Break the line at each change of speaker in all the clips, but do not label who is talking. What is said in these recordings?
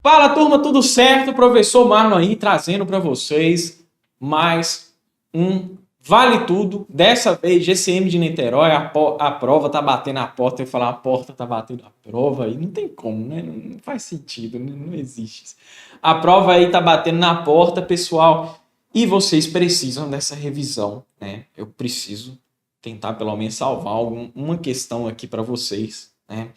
Fala, turma, tudo certo? Professor Marlon aí trazendo para vocês mais um Vale Tudo. Dessa vez, GCM de Niterói, a prova tá batendo a porta. Eu falar a porta tá batendo a prova aí, não tem como, né? Não faz sentido, não existe isso. A prova aí tá batendo na porta, pessoal, e vocês precisam dessa revisão, né? Eu preciso tentar pelo menos salvar uma questão aqui para vocês, né?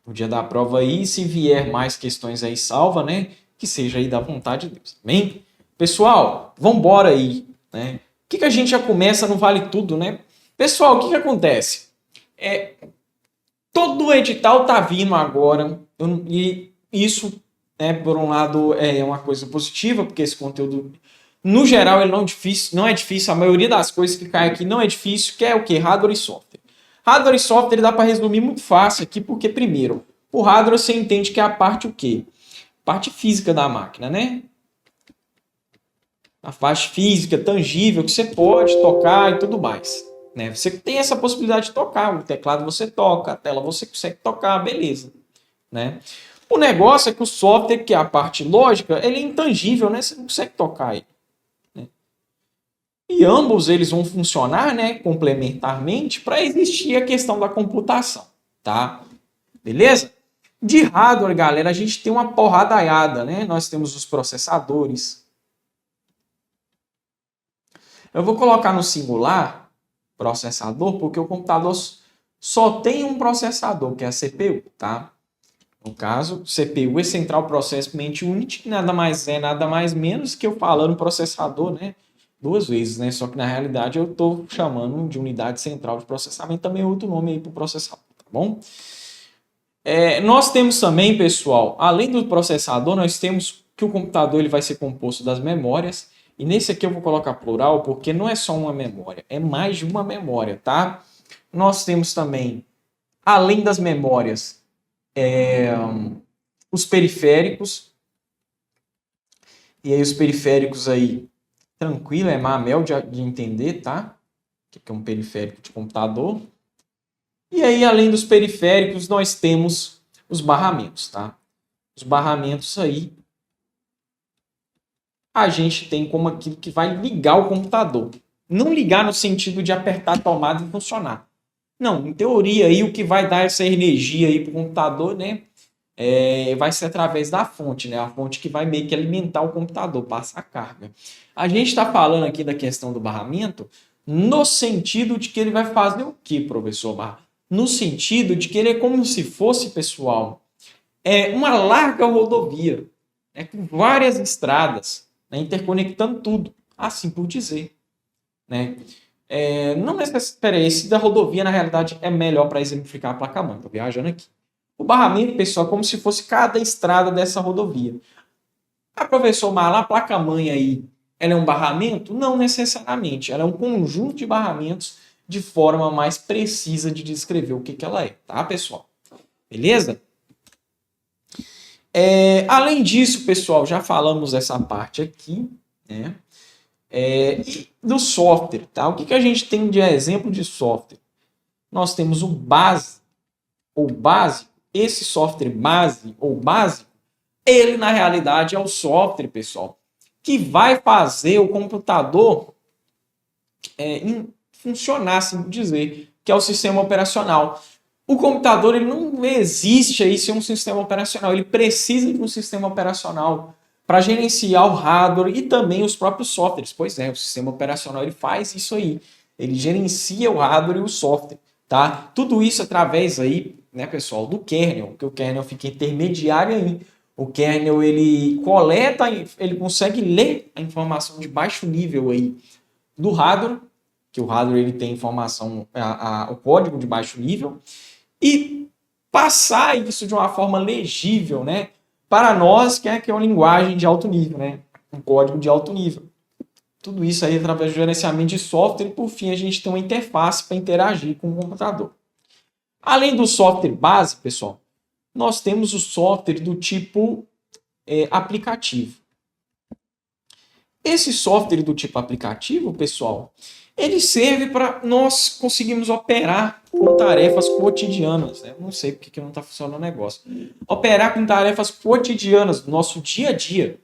No dia da prova aí, se vier mais questões aí, salva, né? Que seja aí da vontade de Deus. Amém? Pessoal, vamos embora aí, né? O que a gente já começa no Vale Tudo, né? Pessoal, o que acontece? Todo o edital tá vindo agora e isso, né, por um lado, é uma coisa positiva, porque esse conteúdo, no geral, ele não é difícil. A maioria das coisas que cai aqui não é difícil, que é o que? Hardware e software. Hardware e software dá para resumir muito fácil aqui, porque, primeiro, o hardware você entende que é a parte o quê? Parte física da máquina, né? A parte física, tangível, que você pode tocar e tudo mais. Né? Você tem essa possibilidade de tocar, o teclado você toca, a tela você consegue tocar, beleza. Né? O negócio é que o software, que é a parte lógica, ele é intangível, né? Você não consegue tocar ele. Né? E ambos eles vão funcionar, né, complementarmente para existir a questão da computação, tá? Beleza? De hardware, galera, a gente tem uma porradaiada, né? Nós temos os processadores. Eu vou colocar no singular processador, porque o computador só tem um processador, que é a CPU, tá? No caso, CPU é Central Processing Unit, que nada mais é, nada mais menos que eu falando processador, né? Duas vezes, né? Só que na realidade eu estou chamando de unidade central de processamento, também é outro nome aí para o processador, tá bom? Nós temos também, pessoal, além do processador, nós temos que o computador ele vai ser composto das memórias. E nesse aqui eu vou colocar plural, porque não é só uma memória, é mais de uma memória, tá? Nós temos também, além das memórias, os periféricos. E aí os periféricos aí, tranquilo, é mamel de entender, tá? O que é um periférico de computador. E aí, além dos periféricos, nós temos os barramentos, tá? Os barramentos aí, a gente tem como aquilo que vai ligar o computador. Não ligar no sentido de apertar a tomada e funcionar. Não, em teoria aí o que vai dar essa energia aí para o computador, né? Vai ser através da fonte, né? A fonte que vai meio que alimentar o computador, passa a carga. A gente está falando aqui da questão do barramento no sentido de que ele vai fazer o que, professor Barra? No sentido de que ele é como se fosse, pessoal, uma larga rodovia, né, com várias estradas, né, interconectando tudo, assim por dizer. Né? Não necessariamente, esse da rodovia, na realidade, é melhor para exemplificar a placa-mãe. Estou viajando aqui. O barramento, pessoal, é como se fosse cada estrada dessa rodovia. A professor Marla, a placa-mãe aí, ela é um barramento? Não necessariamente. Ela é um conjunto de barramentos de forma mais precisa de descrever o que ela é, tá, pessoal? Beleza? Além disso, pessoal, já falamos essa parte aqui, né? E do software, tá? O que a gente tem de exemplo de software? Nós temos o base, ou básico. Esse software base, ou básico, ele na realidade é o software, pessoal, que vai fazer o computador funcionar, assim por dizer, que é o sistema operacional. O computador ele não existe aí sem um sistema operacional, ele precisa de um sistema operacional para gerenciar o hardware e também os próprios softwares. Pois é, o sistema operacional ele faz isso aí, ele gerencia o hardware e o software, tá? Tudo isso através aí, né, pessoal, do kernel, que o kernel fica intermediário aí. O kernel ele coleta, ele consegue ler a informação de baixo nível aí do hardware, que o hardware ele tem informação, o código de baixo nível, e passar isso de uma forma legível, né, para nós, que é uma linguagem de alto nível, né, um código de alto nível. Tudo isso aí através do gerenciamento de software e, por fim, a gente tem uma interface para interagir com o computador. Além do software base, pessoal, nós temos o software do tipo aplicativo. Esse software do tipo aplicativo, pessoal, ele serve para nós conseguirmos operar com tarefas cotidianas. Né? Eu não sei porque que não está funcionando o negócio. Operar com tarefas cotidianas do nosso dia a dia.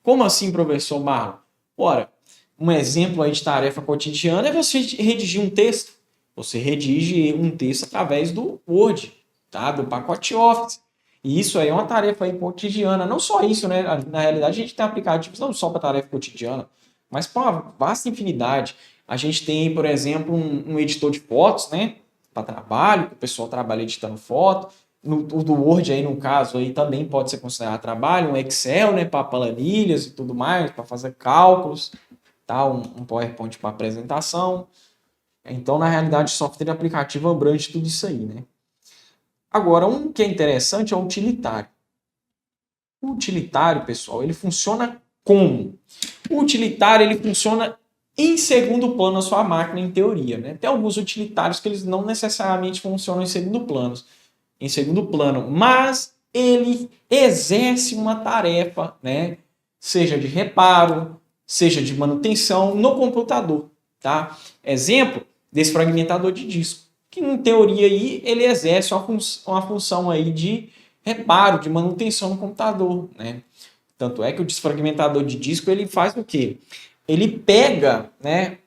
Como assim, professor Marlon? Ora, um exemplo aí de tarefa cotidiana é você redigir um texto. Você redige um texto através do Word, tá? Do pacote Office. E isso aí é uma tarefa aí cotidiana. Não só isso, né? Na realidade, a gente tem aplicativos não só para tarefa cotidiana, mas para uma vasta infinidade. A gente tem, por exemplo, um editor de fotos, né? Para trabalho, que o pessoal trabalha editando foto. O do Word aí, no caso, aí também pode ser considerado trabalho. Um Excel, né? Para planilhas e tudo mais, para fazer cálculos, tá? Um PowerPoint para apresentação. Então, na realidade, software aplicativo abrange tudo isso aí, né? Agora, um que é interessante é o utilitário. O utilitário, pessoal, ele funciona como? O utilitário, ele funciona em segundo plano na sua máquina, em teoria, né? Tem alguns utilitários que eles não necessariamente funcionam em segundo plano, mas ele exerce uma tarefa, né? Seja de reparo, seja de manutenção no computador, tá? Exemplo, desfragmentador de disco, que em teoria aí ele exerce uma função aí de reparo, de manutenção no computador, né? Tanto é que o desfragmentador de disco ele faz o quê? Ele pega, né,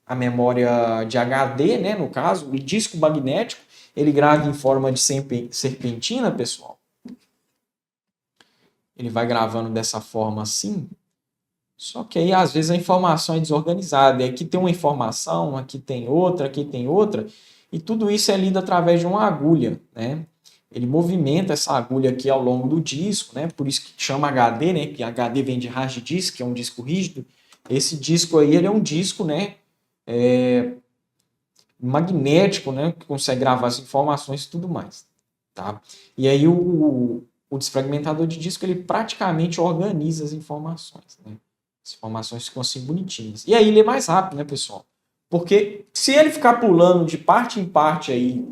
a memória de HD, né, no caso, o disco magnético, ele grava em forma de serpentina, pessoal. Ele vai gravando dessa forma assim. Só que aí, às vezes, a informação é desorganizada. E aqui tem uma informação, aqui tem outra, aqui tem outra. E tudo isso é lido através de uma agulha, né? Ele movimenta essa agulha aqui ao longo do disco, né? Por isso que chama HD, né? Que HD vem de hard disk, que é um disco rígido. Esse disco aí, ele é um disco, né? Magnético, né? Que consegue gravar as informações e tudo mais, tá? E aí o desfragmentador de disco, ele praticamente organiza as informações, né? As informações ficam assim bonitinhas. E aí ele é mais rápido, né, pessoal? Porque se ele ficar pulando de parte em parte aí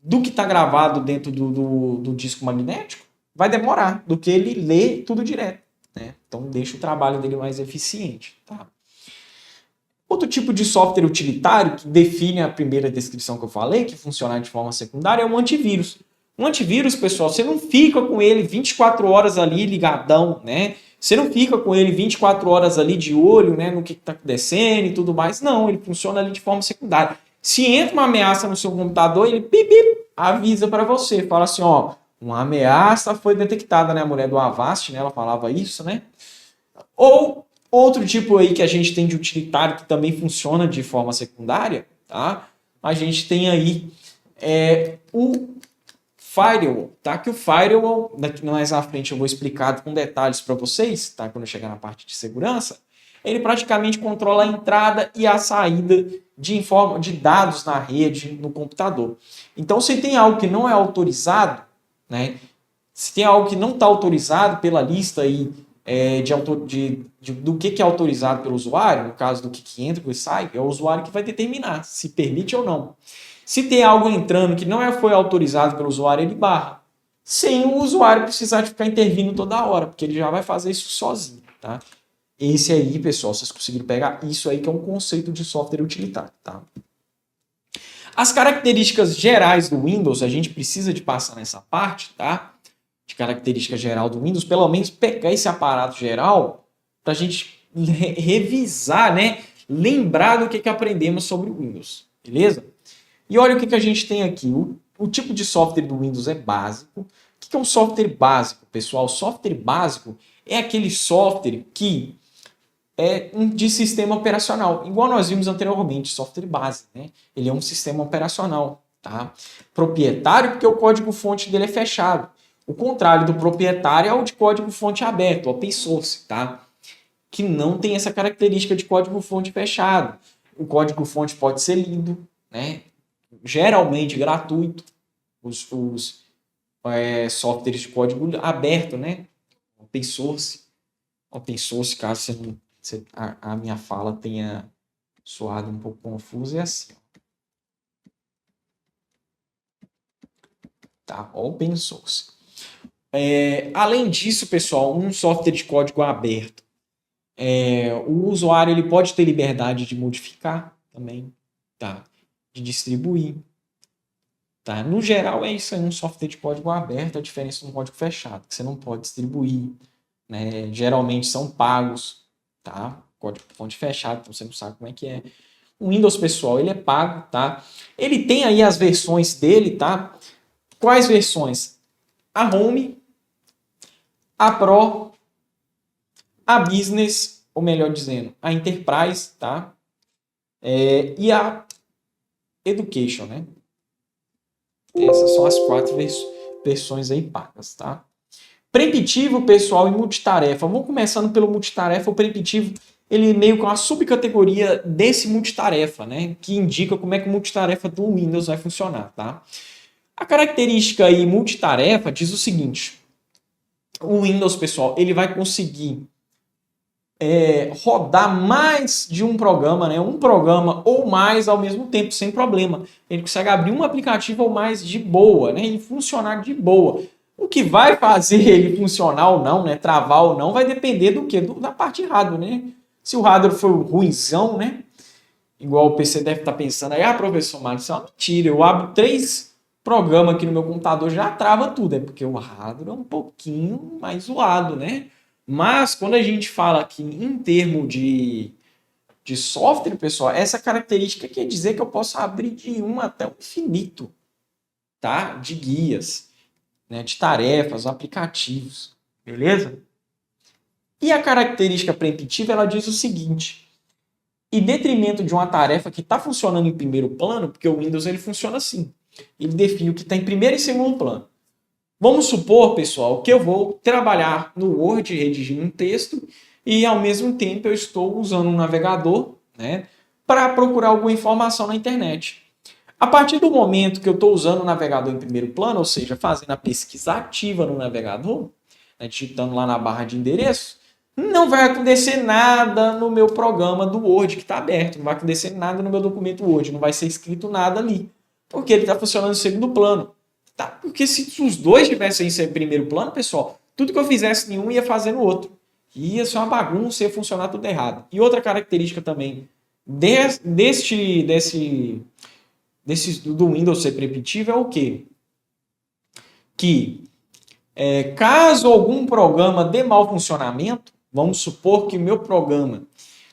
do que está gravado dentro do disco magnético, vai demorar do que ele ler tudo direto, né? Então deixa o trabalho dele mais eficiente, tá? Outro tipo de software utilitário que define a primeira descrição que eu falei, que funciona de forma secundária, é o antivírus. Um antivírus, pessoal, você não fica com ele 24 horas ali ligadão, né? Você não fica com ele 24 horas ali de olho, né, no que está acontecendo e tudo mais. Não, ele funciona ali de forma secundária. Se entra uma ameaça no seu computador, ele avisa para você, fala assim, ó, uma ameaça foi detectada, né? A mulher do Avast, né, ela falava isso, né? Ou outro tipo aí que a gente tem de utilitário que também funciona de forma secundária, tá? A gente tem aí o firewall, tá? Que o firewall, daqui mais à frente eu vou explicar com detalhes para vocês, tá? Quando eu chegar na parte de segurança, ele praticamente controla a entrada e a saída de dados na rede, no computador. Então, se tem algo que não é autorizado, né? Se tem algo que não está autorizado pela lista aí, do que é autorizado pelo usuário, no caso do que entra e o que sai, é o usuário que vai determinar se permite ou não. Se tem algo entrando que não foi autorizado pelo usuário, ele barra. Sem o usuário precisar de ficar intervindo toda hora, porque ele já vai fazer isso sozinho, tá? Esse aí, pessoal, vocês conseguiram pegar isso aí que é um conceito de software utilitário, tá? As características gerais do Windows, a gente precisa de passar nessa parte, tá? De característica geral do Windows, pelo menos pegar esse aparato geral para a gente revisar, né? Lembrar do que aprendemos sobre o Windows, beleza? E olha o que a gente tem aqui. O tipo de software do Windows é básico. O que é um software básico, pessoal? Software básico é aquele software que é de sistema operacional, igual nós vimos anteriormente, software base, né? Ele é um sistema operacional, tá? Proprietário, porque o código-fonte dele é fechado. O contrário do proprietário é o de código-fonte aberto, open source, tá? Que não tem essa característica de código-fonte fechado. O código-fonte pode ser lido, né? Geralmente gratuito, os softwares de código aberto, né? Open source. Open source, caso você não a minha fala tenha soado um pouco confusa, é assim. Tá? Open source. Além disso, pessoal, um software de código aberto O usuário ele pode ter liberdade de modificar também, tá? De distribuir. Tá? No geral, é isso aí, um software de código aberto, a diferença de um código fechado, que você não pode distribuir, né? Geralmente são pagos, tá? Código fonte fechado, então você não sabe como é que é. O Windows, pessoal, ele é pago, tá? Ele tem aí as versões dele, tá? Quais versões? A Home, a Pro, a Business, ou melhor dizendo, a Enterprise, tá? E a Education, né? Essas são as 4 versões aí pagas, tá? Preemptivo, pessoal, e multitarefa. Vamos começando pelo multitarefa. O preemptivo, ele meio que é uma subcategoria desse multitarefa, né? Que indica como é que o multitarefa do Windows vai funcionar, tá? A característica aí multitarefa diz o seguinte. O Windows, pessoal, ele vai conseguir rodar mais de um programa, né? Um programa ou mais ao mesmo tempo, sem problema. Ele consegue abrir um aplicativo ou mais de boa, né? E funcionar de boa. O que vai fazer ele funcionar ou não, né? Travar ou não, vai depender do quê? Da parte hardware, né? Se o hardware for ruimzão, né? Igual o PC deve estar pensando aí, professor Mário, isso é uma mentira. Eu abro 3 programas aqui no meu computador, já trava tudo. É porque o hardware é um pouquinho mais zoado, né? Mas quando a gente fala aqui em termos de software, pessoal, essa característica quer dizer que eu posso abrir de 1 até o infinito, tá? De guias, né? De tarefas, aplicativos, beleza? E a característica preemptiva, ela diz o seguinte: em detrimento de uma tarefa que está funcionando em primeiro plano, porque o Windows ele funciona assim, ele define o que está em primeiro e segundo plano. Vamos supor, pessoal, que eu vou trabalhar no Word redigindo um texto e, ao mesmo tempo, eu estou usando um navegador, né, para procurar alguma informação na internet. A partir do momento que eu estou usando o navegador em primeiro plano, ou seja, fazendo a pesquisa ativa no navegador, né, digitando lá na barra de endereço, não vai acontecer nada no meu programa do Word que está aberto, não vai acontecer nada no meu documento Word, não vai ser escrito nada ali, porque ele está funcionando em segundo plano. Tá? Porque se os dois tivessem em primeiro plano, pessoal, tudo que eu fizesse em um ia fazer no outro. Ia ser uma bagunça, ia funcionar tudo errado. E outra característica também do Windows ser preemptivo é o quê? Que caso algum programa dê mau funcionamento, vamos supor que o meu programa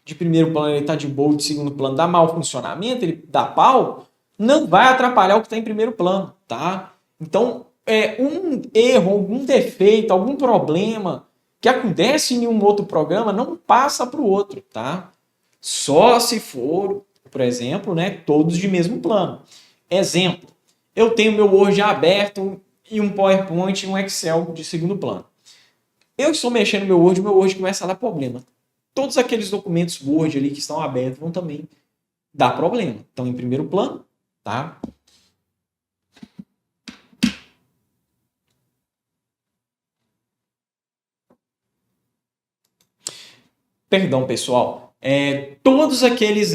de primeiro plano está de boa, de segundo plano dá mau funcionamento, ele dá pau, não vai atrapalhar o que está em primeiro plano, tá? Então, um erro, algum defeito, algum problema que acontece em um outro programa não passa para o outro, tá? Só se for, por exemplo, né, todos de mesmo plano. Exemplo, eu tenho meu Word aberto e um PowerPoint e um Excel de segundo plano. Eu estou mexendo no meu Word começa a dar problema. Todos aqueles documentos Word ali que estão abertos vão também dar problema. Estão em primeiro plano, tá? Perdão, pessoal. Todos aqueles.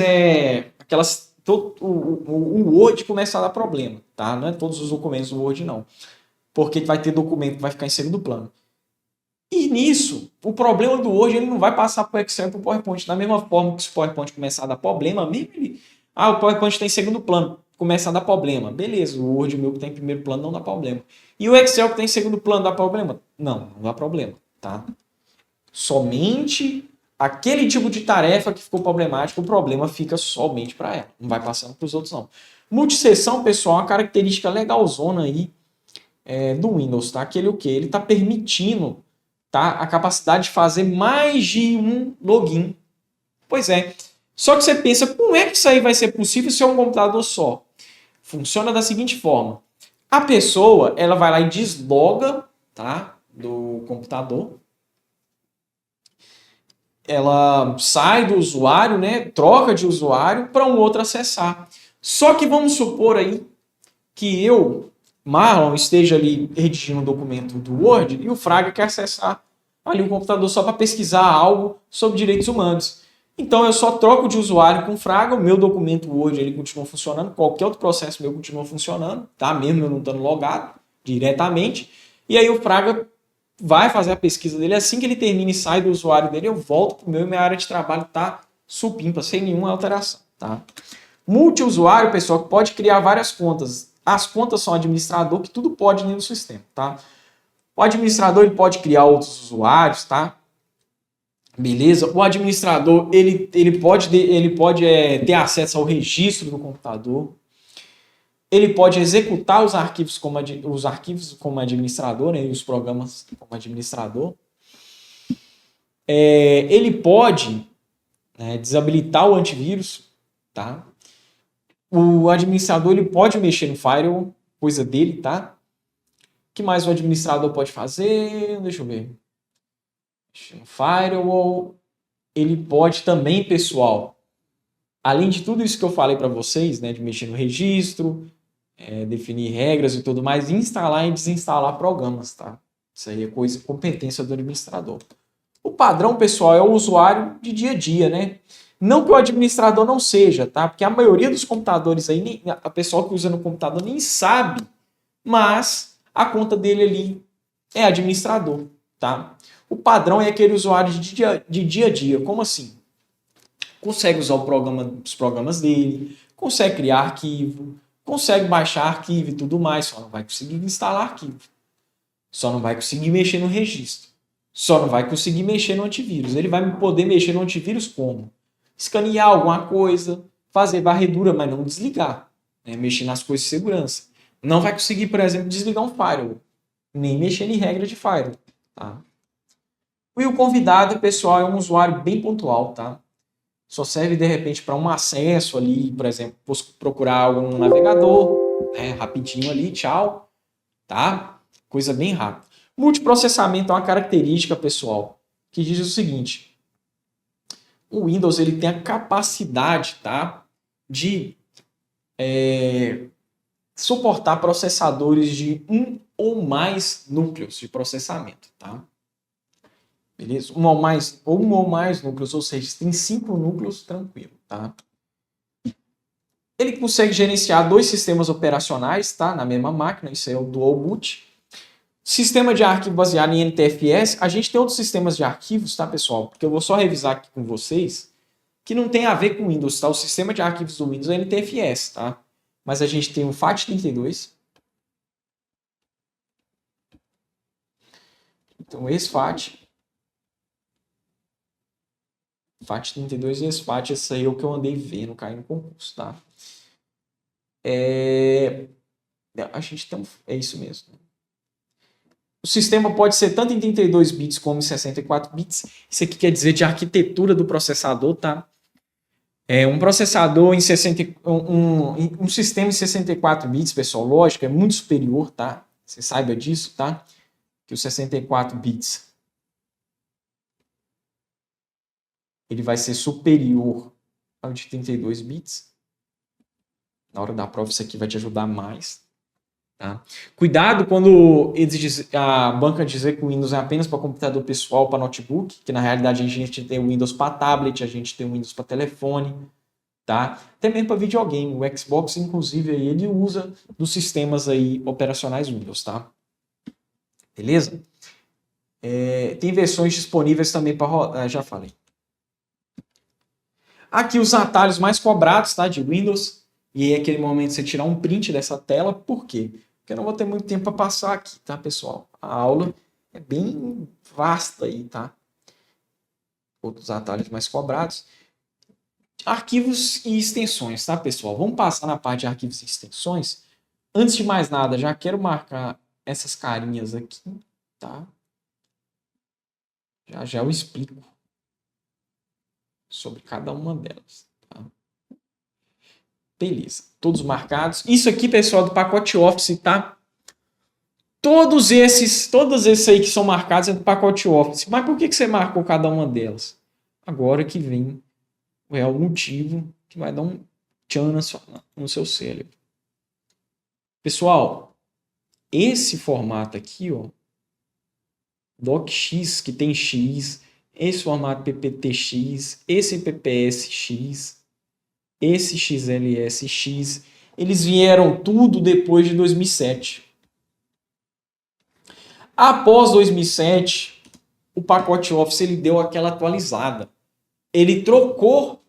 O Word começa a dar problema, tá? Não é todos os documentos do Word, não. Porque vai ter documento que vai ficar em segundo plano. E nisso, o problema do Word ele não vai passar para o Excel e para o PowerPoint. Da mesma forma que se o PowerPoint começar a dar problema, mesmo ele. O PowerPoint está em segundo plano, começa a dar problema. Beleza, o Word meu que está em primeiro plano não dá problema. E o Excel que está em segundo plano dá problema? Não dá problema, tá? Somente aquele tipo de tarefa que ficou problemática, o problema fica somente para ela. Não vai passando para os outros, não. Multisseção, pessoal, é uma característica legalzona aí do Windows, tá? Que ele o quê? Ele está permitindo, tá, a capacidade de fazer mais de um login. Pois é. Só que você pensa, como é que isso aí vai ser possível se é um computador só? Funciona da seguinte forma. A pessoa, ela vai lá e desloga, tá, do computador. Ela sai do usuário, né, troca de usuário para um outro acessar. Só que vamos supor aí que eu, Marlon, esteja ali redigindo um documento do Word e o Fraga quer acessar ali o computador só para pesquisar algo sobre direitos humanos. Então eu só troco de usuário com o Fraga, o meu documento Word ele continua funcionando, qualquer outro processo meu continua funcionando, tá? Mesmo eu não estando logado diretamente. E aí o Fraga vai fazer a pesquisa dele. Assim que ele termina e sai do usuário dele, eu volto para o meu e minha área de trabalho está supimpa, sem nenhuma alteração. Tá? Multiusuário, pessoal, que pode criar várias contas. As contas são administrador, que tudo pode dentro do sistema. Tá? O administrador ele pode criar outros usuários, tá? Beleza? O administrador ele pode ter acesso ao registro do computador. Ele pode executar os arquivos como administrador, né, e os programas como administrador. Ele pode, né, desabilitar o antivírus, tá? O administrador ele pode mexer no firewall, coisa dele, tá? O que mais o administrador pode fazer? Deixa eu ver. Mexer no firewall. Ele pode também, pessoal, além de tudo isso que eu falei para vocês, né, de mexer no registro, definir regras e tudo mais, instalar e desinstalar programas, tá? Isso aí é competência do administrador. O padrão, pessoal, é o usuário de dia a dia, né? Não que o administrador não seja, tá? Porque a maioria dos computadores aí, a pessoa que usa no computador nem sabe, mas a conta dele ali é administrador, tá? O padrão é aquele usuário de dia a dia. Como assim? Consegue usar os programas dele, consegue criar arquivo, consegue baixar arquivo e tudo mais, só não vai conseguir instalar arquivo. Só não vai conseguir mexer no registro. Só não vai conseguir mexer no antivírus. Ele vai poder mexer no antivírus como? Escanear alguma coisa, fazer varredura, mas não desligar. Né? Mexer nas coisas de segurança. Não vai conseguir, por exemplo, desligar um firewall. Nem mexer em regra de firewall. Tá? E o convidado, pessoal, é um usuário bem pontual, tá? Só serve, de repente, para um acesso ali, por exemplo, procurar algo no navegador, né? Rapidinho ali, tchau, tá? Coisa bem rápida. Multiprocessamento é uma característica, pessoal, que diz o seguinte: o Windows ele tem a capacidade, tá, de suportar processadores de um ou mais núcleos de processamento, tá? Beleza? Um ou mais núcleos, ou seja, tem 5 núcleos, tranquilo, tá? Ele consegue gerenciar 2 sistemas operacionais, tá? Na mesma máquina, isso é o Dual Boot. Sistema de arquivo baseado em NTFS. A gente tem outros sistemas de arquivos, tá, pessoal? Porque eu vou só revisar aqui com vocês, que não tem a ver com Windows, tá? O sistema de arquivos do Windows é NTFS, tá? Mas a gente tem o FAT32. Então, esse FAT32 e esse FAT, esse aí é o que eu andei vendo cair no concurso, tá? A gente tem é isso mesmo. O sistema pode ser tanto em 32 bits como em 64 bits. Isso aqui quer dizer de arquitetura do processador, tá? Um processador em um sistema em 64 bits, pessoal, lógico, é muito superior, tá? Você saiba disso, tá? Que os 64 bits ele vai ser superior ao de 32 bits. Na hora da prova, isso aqui vai te ajudar mais. Tá? Cuidado quando a banca dizer que o Windows é apenas para computador pessoal, para notebook, que na realidade a gente tem o Windows para tablet, a gente tem o Windows para telefone, tá? Também para videogame. O Xbox, inclusive, aí, ele usa dos sistemas aí operacionais Windows, tá? Beleza? Tem versões disponíveis também para rodar, já falei. Aqui os atalhos mais cobrados, tá, de Windows. E aí, aquele momento você tirar um print dessa tela, por quê? Porque eu não vou ter muito tempo para passar aqui, tá, pessoal? A aula é bem vasta aí, tá? Outros atalhos mais cobrados. Arquivos e extensões, tá, pessoal? Vamos passar na parte de arquivos e extensões. Antes de mais nada, já quero marcar essas carinhas aqui, tá? Já eu explico sobre cada uma delas, tá? Beleza, todos marcados. Isso aqui, pessoal, do pacote Office, tá? Todos esses aí que são marcados é do pacote Office. Mas por que você marcou cada uma delas? Agora que vem o real motivo que vai dar um tchan no seu cérebro. Pessoal, esse formato aqui, ó, DocX, que tem X, esse formato PPTX, esse PPSX, esse XLSX, eles vieram tudo depois de 2007. Após 2007, o pacote Office ele deu aquela atualizada. Ele trocou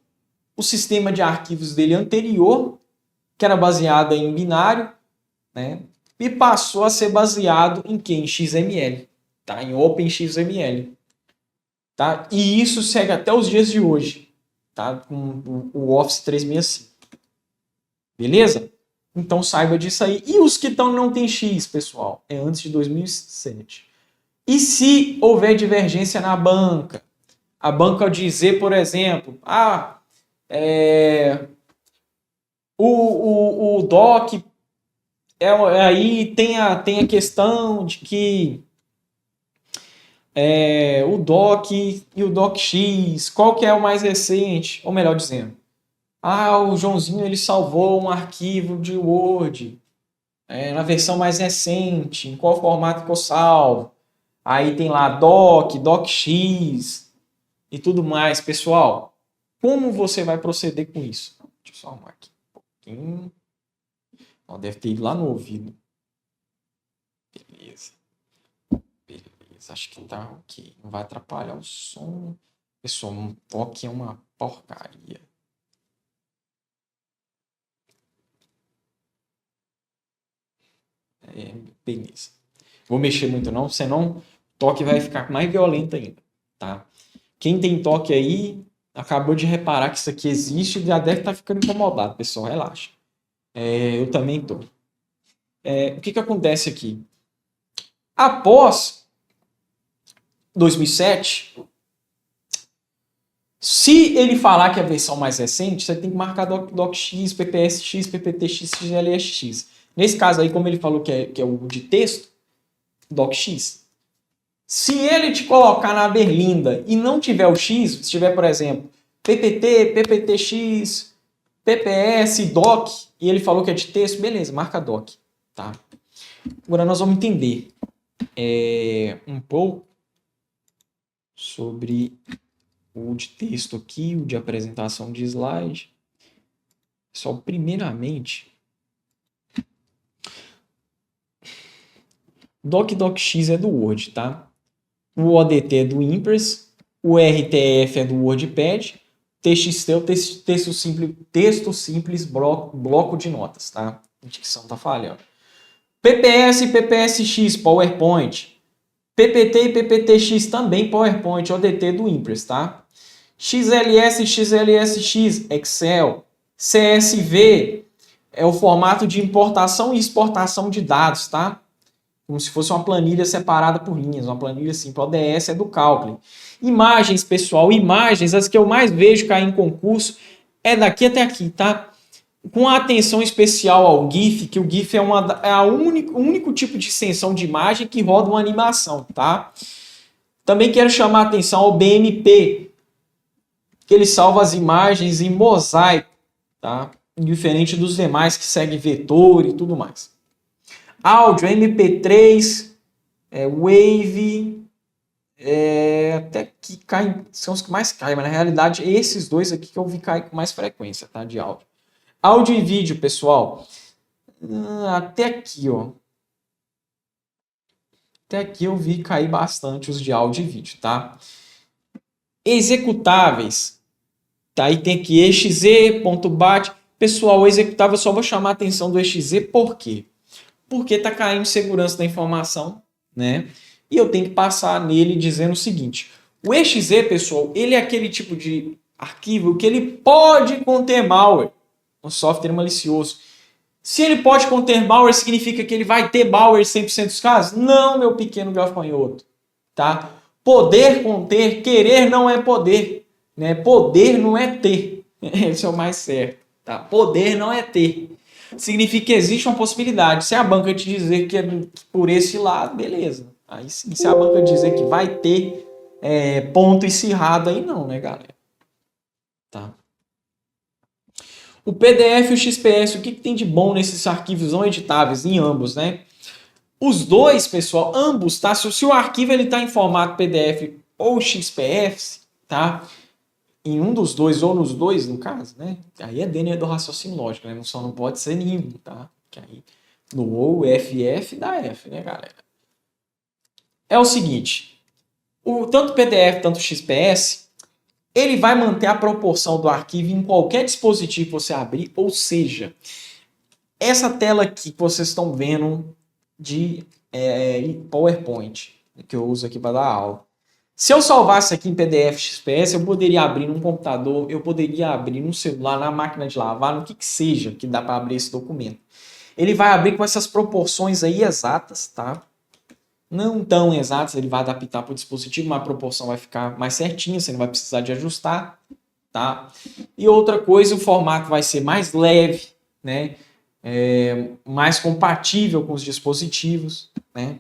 o sistema de arquivos dele anterior, que era baseado em binário, né? E passou a ser baseado em quê? Em XML, tá? Em OpenXML, tá? E isso segue até os dias de hoje, tá? Com o Office 365. Beleza? Então saiba disso aí. E os que não tem X, pessoal? É antes de 2007. E se houver divergência na banca? A banca dizer, por exemplo, o DOC aí tem a questão de que o DOC e o DOCX, qual que é o mais recente? Ou melhor dizendo, o Joãozinho ele salvou um arquivo de Word na versão mais recente, em qual formato que eu salvo? Aí tem lá DOC, DOCX e tudo mais. Pessoal, como você vai proceder com isso? Deixa eu só arrumar aqui um pouquinho. Deve ter ido lá no ouvido. Beleza. Acho que tá ok. Não vai atrapalhar o som. Pessoal, um toque é uma porcaria. Beleza. Vou mexer muito não, senão o toque vai ficar mais violento ainda, tá? Quem tem toque aí, acabou de reparar que isso aqui existe e já deve estar ficando incomodado, pessoal, relaxa. Eu também tô. O que acontece aqui? Após 2007, se ele falar que é a versão mais recente, você tem que marcar DocX, PPSX, PPTX, XLSX. Nesse caso aí, como ele falou que é o de texto, DocX. Se ele te colocar na berlinda e não tiver o X, se tiver, por exemplo, PPT, PPTX, PPS, doc, e ele falou que é de texto, beleza, marca doc, tá? Agora nós vamos entender um pouco sobre o de texto aqui, o de apresentação de slide. Só primeiramente, DocX é do Word, tá? O ODT é do Impress, o RTF é do WordPad, TXT é o texto simples bloco de notas, tá? A dicção tá falhando. PPS e PPSX, PowerPoint. PPT e PPTX também PowerPoint, ODT do Impress, tá? XLS e XLSX, Excel. CSV é o formato de importação e exportação de dados, tá? Como se fosse uma planilha separada por linhas, uma planilha simples. ODS é do cálculo. Imagens, pessoal, imagens, as que eu mais vejo cair em concurso é daqui até aqui, tá? Com atenção especial ao GIF, que o GIF é o único tipo de extensão de imagem que roda uma animação, tá? Também quero chamar a atenção ao BMP, que ele salva as imagens em mosaico, tá? Diferente dos demais que seguem vetor e tudo mais. Áudio, MP3, Wave, até que caem, são os que mais caem, mas na realidade esses dois aqui que eu vi cair com mais frequência, tá? De áudio. Áudio e vídeo, pessoal. Até aqui, ó. Até aqui eu vi cair bastante os de áudio e vídeo, tá? Executáveis. Tá? Aí tem aqui exe.bat. Pessoal, o executável eu só vou chamar a atenção do exe, por quê? Porque tá caindo segurança da informação, né? E eu tenho que passar nele dizendo o seguinte. O exe, pessoal, ele é aquele tipo de arquivo que ele pode conter malware. Um software malicioso. Se ele pode conter malware, significa que ele vai ter malware em 100% dos casos? Não, meu pequeno gafanhoto. Tá? Poder conter, querer não é poder. Né? Poder não é ter. Esse é o mais certo. Tá? Poder não é ter. Significa que existe uma possibilidade. Se a banca te dizer que é por esse lado, beleza. Aí sim, se a banca dizer que vai ter ponto e cerrado, aí não, né, galera? Tá? O PDF e o XPS, o que tem de bom nesses arquivos não editáveis, em ambos, né? Os dois, pessoal, ambos, tá? Se o arquivo ele tá em formato PDF ou XPS, tá? Em um dos dois, ou nos dois, no caso, né? Aí é dentro do raciocínio lógico, né? Só não pode ser nenhum, tá? Que aí no ou FF dá F, né, galera? é o seguinte, tanto o PDF, tanto o XPS, ele vai manter a proporção do arquivo em qualquer dispositivo que você abrir, ou seja, essa tela aqui que vocês estão vendo de PowerPoint, que eu uso aqui para dar aula. Se eu salvasse aqui em PDF XPS, eu poderia abrir num computador, eu poderia abrir num celular, na máquina de lavar, no que seja que dá para abrir esse documento. Ele vai abrir com essas proporções aí exatas, tá? Não tão exatas, ele vai adaptar para o dispositivo, mas a proporção vai ficar mais certinha, você não vai precisar de ajustar, tá? E outra coisa, o formato vai ser mais leve, né? Mais compatível com os dispositivos, né?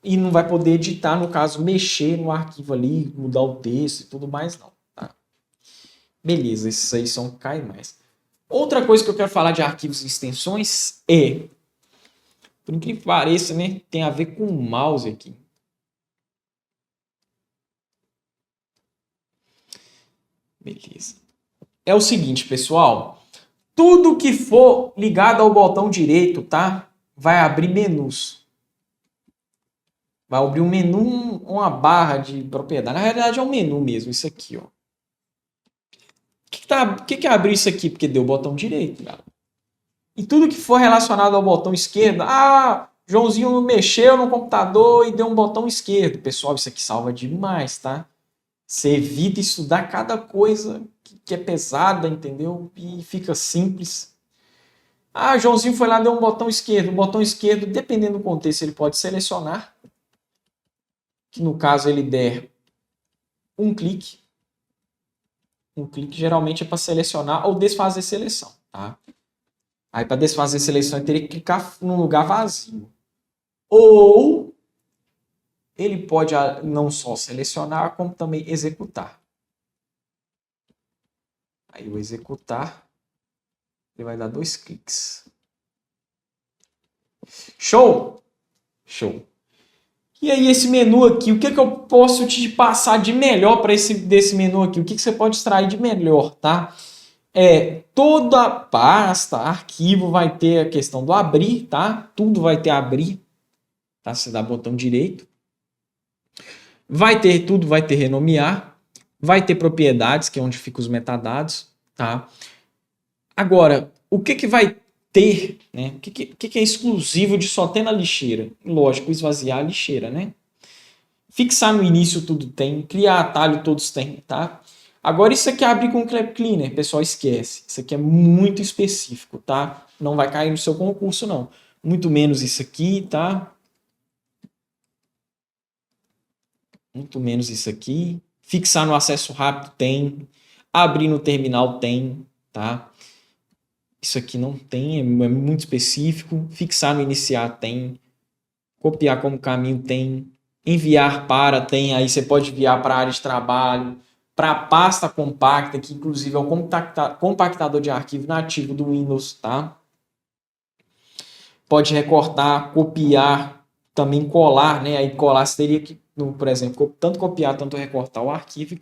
E não vai poder editar, no caso, mexer no arquivo ali, mudar o texto e tudo mais, não, tá? Beleza, esses aí são cai mais. Outra coisa que eu quero falar de arquivos e extensões é, por incrível que pareça, né, tem a ver com o mouse aqui. Beleza. É o seguinte, pessoal, tudo que for ligado ao botão direito, tá? Vai abrir menus. Vai abrir um menu, uma barra de propriedade. Na realidade é um menu mesmo, isso aqui, ó. O que é abrir isso aqui? Porque deu o botão direito, galera. E tudo que for relacionado ao botão esquerdo, Joãozinho mexeu no computador e deu um botão esquerdo. Pessoal, isso aqui salva demais, tá? Você evita estudar cada coisa que é pesada, entendeu? E fica simples. Joãozinho foi lá e deu um botão esquerdo. O botão esquerdo, dependendo do contexto, ele pode selecionar. Que no caso ele der um clique. Um clique geralmente é para selecionar ou desfazer seleção, tá? Aí para desfazer seleção eu teria que clicar num lugar vazio. Ou ele pode não só selecionar, como também executar. Aí o executar, ele vai dar 2 cliques. Show? Show. E aí esse menu aqui, o que eu posso te passar de melhor para desse menu aqui? O que você pode extrair de melhor, tá? Toda pasta, arquivo vai ter a questão do abrir, tá? Tudo vai ter abrir, tá? Você dá botão direito. Tudo vai ter renomear, vai ter propriedades, que é onde ficam os metadados, tá? Agora, o que vai ter, né? O que é exclusivo de só ter na lixeira? Lógico, esvaziar a lixeira, né? Fixar no início tudo tem, criar atalho todos têm, tá? Agora isso aqui abre com o Clap Cleaner, pessoal, esquece. Isso aqui é muito específico, tá? Não vai cair no seu concurso, não. Muito menos isso aqui, tá? Muito menos isso aqui. Fixar no acesso rápido tem. Abrir no terminal tem, tá? Isso aqui não tem, é muito específico. Fixar no iniciar tem. Copiar como caminho tem. Enviar para tem. Aí você pode enviar para a área de trabalho. Para a pasta compacta, que inclusive é o compactador de arquivo nativo do Windows, tá? Pode recortar, copiar, também colar, né? Aí colar você teria que, por exemplo, tanto copiar, tanto recortar o arquivo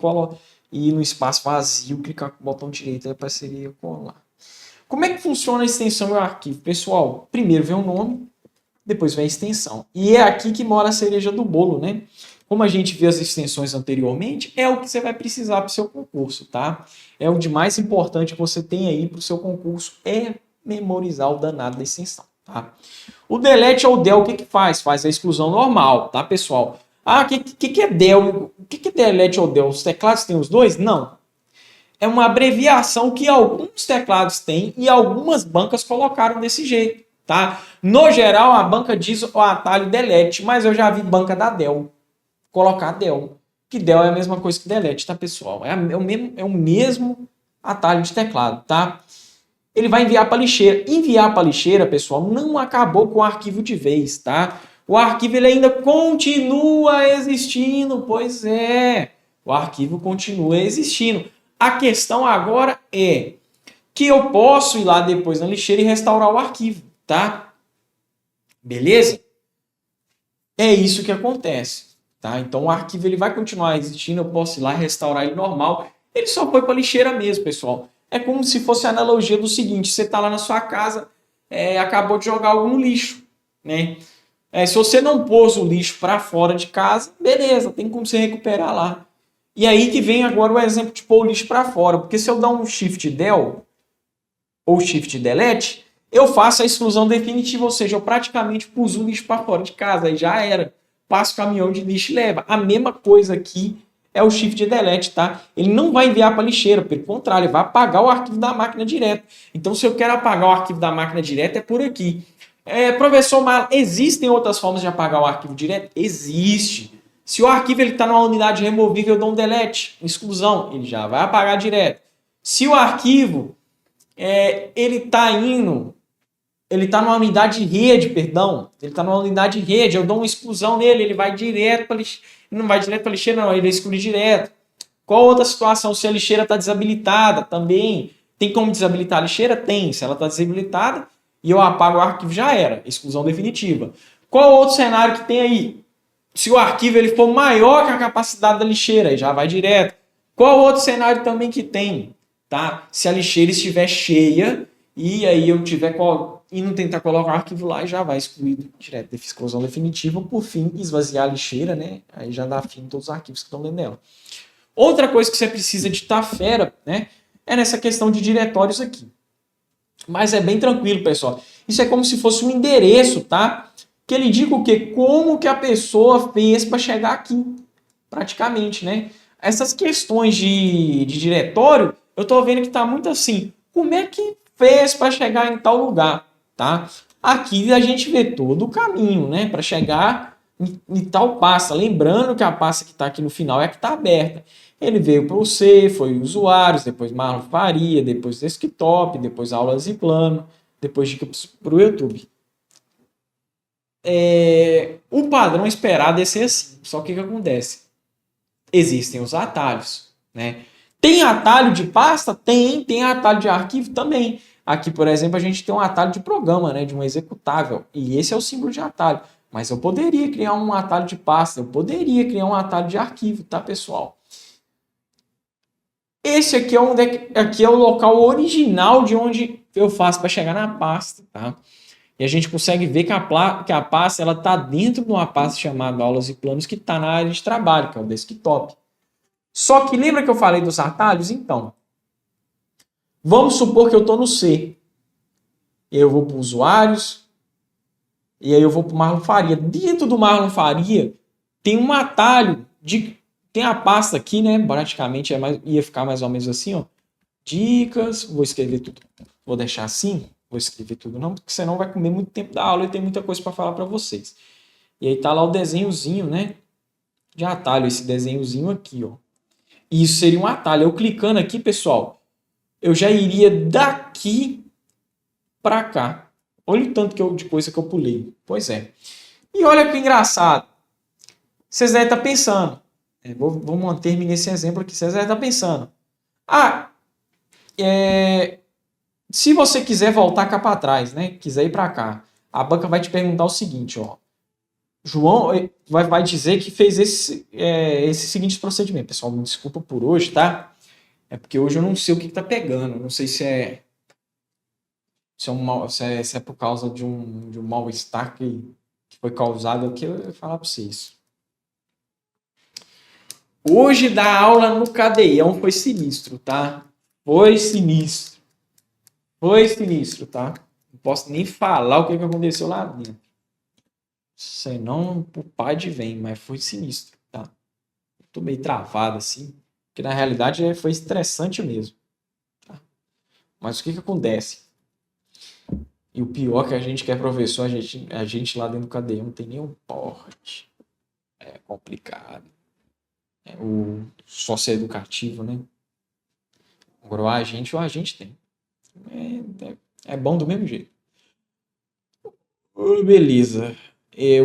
e no espaço vazio clicar com o botão direito, aí apareceria colar. Como é que funciona a extensão e o arquivo? Pessoal, primeiro vem o nome, depois vem a extensão. E é aqui que mora a cereja do bolo, né? Como a gente viu as extensões anteriormente, é o que você vai precisar para o seu concurso, tá? É o de mais importante que você tem aí para o seu concurso, é memorizar o danado da extensão, tá? O delete ou del, o que faz? Faz a exclusão normal, tá, pessoal? O que é del? O que é delete ou del? Os teclados têm os dois? Não. É uma abreviação que alguns teclados têm e algumas bancas colocaram desse jeito, tá? No geral, a banca diz o atalho delete, mas eu já vi banca da Dell colocar del. Que del é a mesma coisa que delete, tá, pessoal? É o mesmo atalho de teclado, tá? Ele vai enviar para a lixeira. Enviar para a lixeira, pessoal, não acabou com o arquivo de vez, tá? O arquivo ele ainda continua existindo, pois é. O arquivo continua existindo. A questão agora é que eu posso ir lá depois na lixeira e restaurar o arquivo, tá? Beleza? É isso que acontece. Tá? Então o arquivo ele vai continuar existindo, eu posso ir lá restaurar ele normal. Ele só foi para a lixeira mesmo, pessoal. É como se fosse a analogia do seguinte: você está lá na sua casa, acabou de jogar algo no lixo, né? Se você não pôs o lixo para fora de casa, beleza, tem como você recuperar lá. E aí que vem agora o exemplo de pôr o lixo para fora, porque se eu dar um Shift Del ou Shift Delete, eu faço a exclusão definitiva, ou seja, eu praticamente pus o lixo para fora de casa, aí já era. Passa o caminhão de lixo e leva. A mesma coisa aqui é o Shift Delete, tá? Ele não vai enviar para a lixeira, pelo contrário, ele vai apagar o arquivo da máquina direto. Então, se eu quero apagar o arquivo da máquina direto, é por aqui. Professor Marlon, existem outras formas de apagar o arquivo direto? Existe. Se o arquivo está numa unidade removível, eu dou um delete, exclusão, ele já vai apagar direto. Se o arquivo ele está numa unidade de rede, perdão, ele está numa unidade de rede, eu dou uma exclusão nele, ele vai direto para lixeira, não vai direto para lixeira, não, ele exclui direto. Qual outra situação? Se a lixeira está desabilitada, também tem como desabilitar a lixeira? Tem. Se ela está desabilitada e eu apago o arquivo, já era, exclusão definitiva. Qual outro cenário que tem aí? Se o arquivo ele for maior que a capacidade da lixeira, já vai direto. Qual outro cenário também que tem? Tá? Se a lixeira estiver cheia e aí eu tiver e não tentar colocar o arquivo lá, já vai excluído direto. Exclusão definitiva, por fim, esvaziar a lixeira, né? Aí já dá fim em todos os arquivos que estão dentro dela. Outra coisa que você precisa de estar fera, né? É nessa questão de diretórios aqui. Mas é bem tranquilo, pessoal. Isso é como se fosse um endereço, tá? Que ele diga o quê? Como que a pessoa fez para chegar aqui, praticamente, né? Essas questões de diretório, eu tô vendo que tá muito assim. Como é que fez para chegar em tal lugar, tá? Aqui a gente vê todo o caminho, né? Para chegar em tal pasta. Lembrando que a pasta que está aqui no final é a que está aberta. Ele veio para o C, foi usuários, depois Marlon Faria, depois desktop, depois aulas e plano, depois dicas para o YouTube. O padrão esperado é ser assim. Só que o que acontece? Existem os atalhos, né? Tem atalho de pasta? Tem atalho de arquivo também. Aqui, por exemplo, a gente tem um atalho de programa, né? De um executável. E esse é o símbolo de atalho. Mas eu poderia criar um atalho de pasta, eu poderia criar um atalho de arquivo, tá, pessoal? Esse aqui é o local original de onde eu faço para chegar na pasta, tá? E a gente consegue ver que a pasta ela está dentro de uma pasta chamada aulas e planos que está na área de trabalho, que é o desktop. Só que lembra que eu falei dos atalhos? Então, vamos supor que eu estou no C. Eu vou para usuários e aí eu vou para o Marlon Faria. Dentro do Marlon Faria tem um atalho tem a pasta aqui, né? Praticamente ia ficar mais ou menos assim, ó. Dicas, vou escrever tudo. Vou deixar assim. Vou escrever tudo não, porque senão vai comer muito tempo da aula e tem muita coisa para falar para vocês. E aí tá lá o desenhozinho, né? De atalho, esse desenhozinho aqui, ó. E isso seria um atalho. Eu clicando aqui, pessoal, eu já iria daqui para cá. Olha o tanto de coisa que eu pulei. Pois é. E olha que engraçado. Vocês devem estar pensando. Vou manter-me nesse exemplo aqui. Vocês devem estar pensando. Se você quiser voltar cá para trás, né? Quiser ir para cá, a banca vai te perguntar o seguinte, ó. João vai dizer que fez esse seguinte procedimento. Pessoal, me desculpa por hoje, tá? É porque hoje eu não sei o que tá pegando. Não sei se é por causa de um mal-estar que foi causado aqui. Eu vou falar para vocês. Hoje dar aula no cadeião foi sinistro, tá? Foi sinistro, tá? Não posso nem falar o que aconteceu lá dentro. Senão o pai de vem, mas foi sinistro, tá? Tô meio travado assim, porque na realidade foi estressante mesmo. Tá? Mas o que acontece? E o pior é que a gente que é professor, a gente lá dentro do cadeião não tem nenhum porte. É complicado. O socioeducativo, né? Agora o agente tem. É bom do mesmo jeito. Beleza.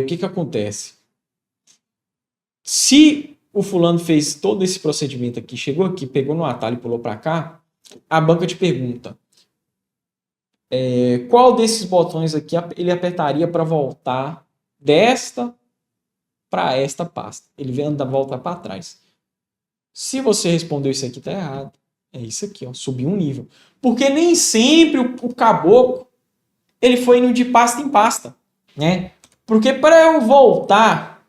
O que acontece? Se o fulano fez todo esse procedimento aqui, chegou aqui, pegou no atalho e pulou para cá, a banca te pergunta qual desses botões aqui ele apertaria para voltar desta para esta pasta. Ele vem voltar para trás. Se você respondeu isso aqui, tá errado. É isso aqui, ó, subir um nível. Porque nem sempre o caboclo ele foi indo de pasta em pasta, né? Porque para eu voltar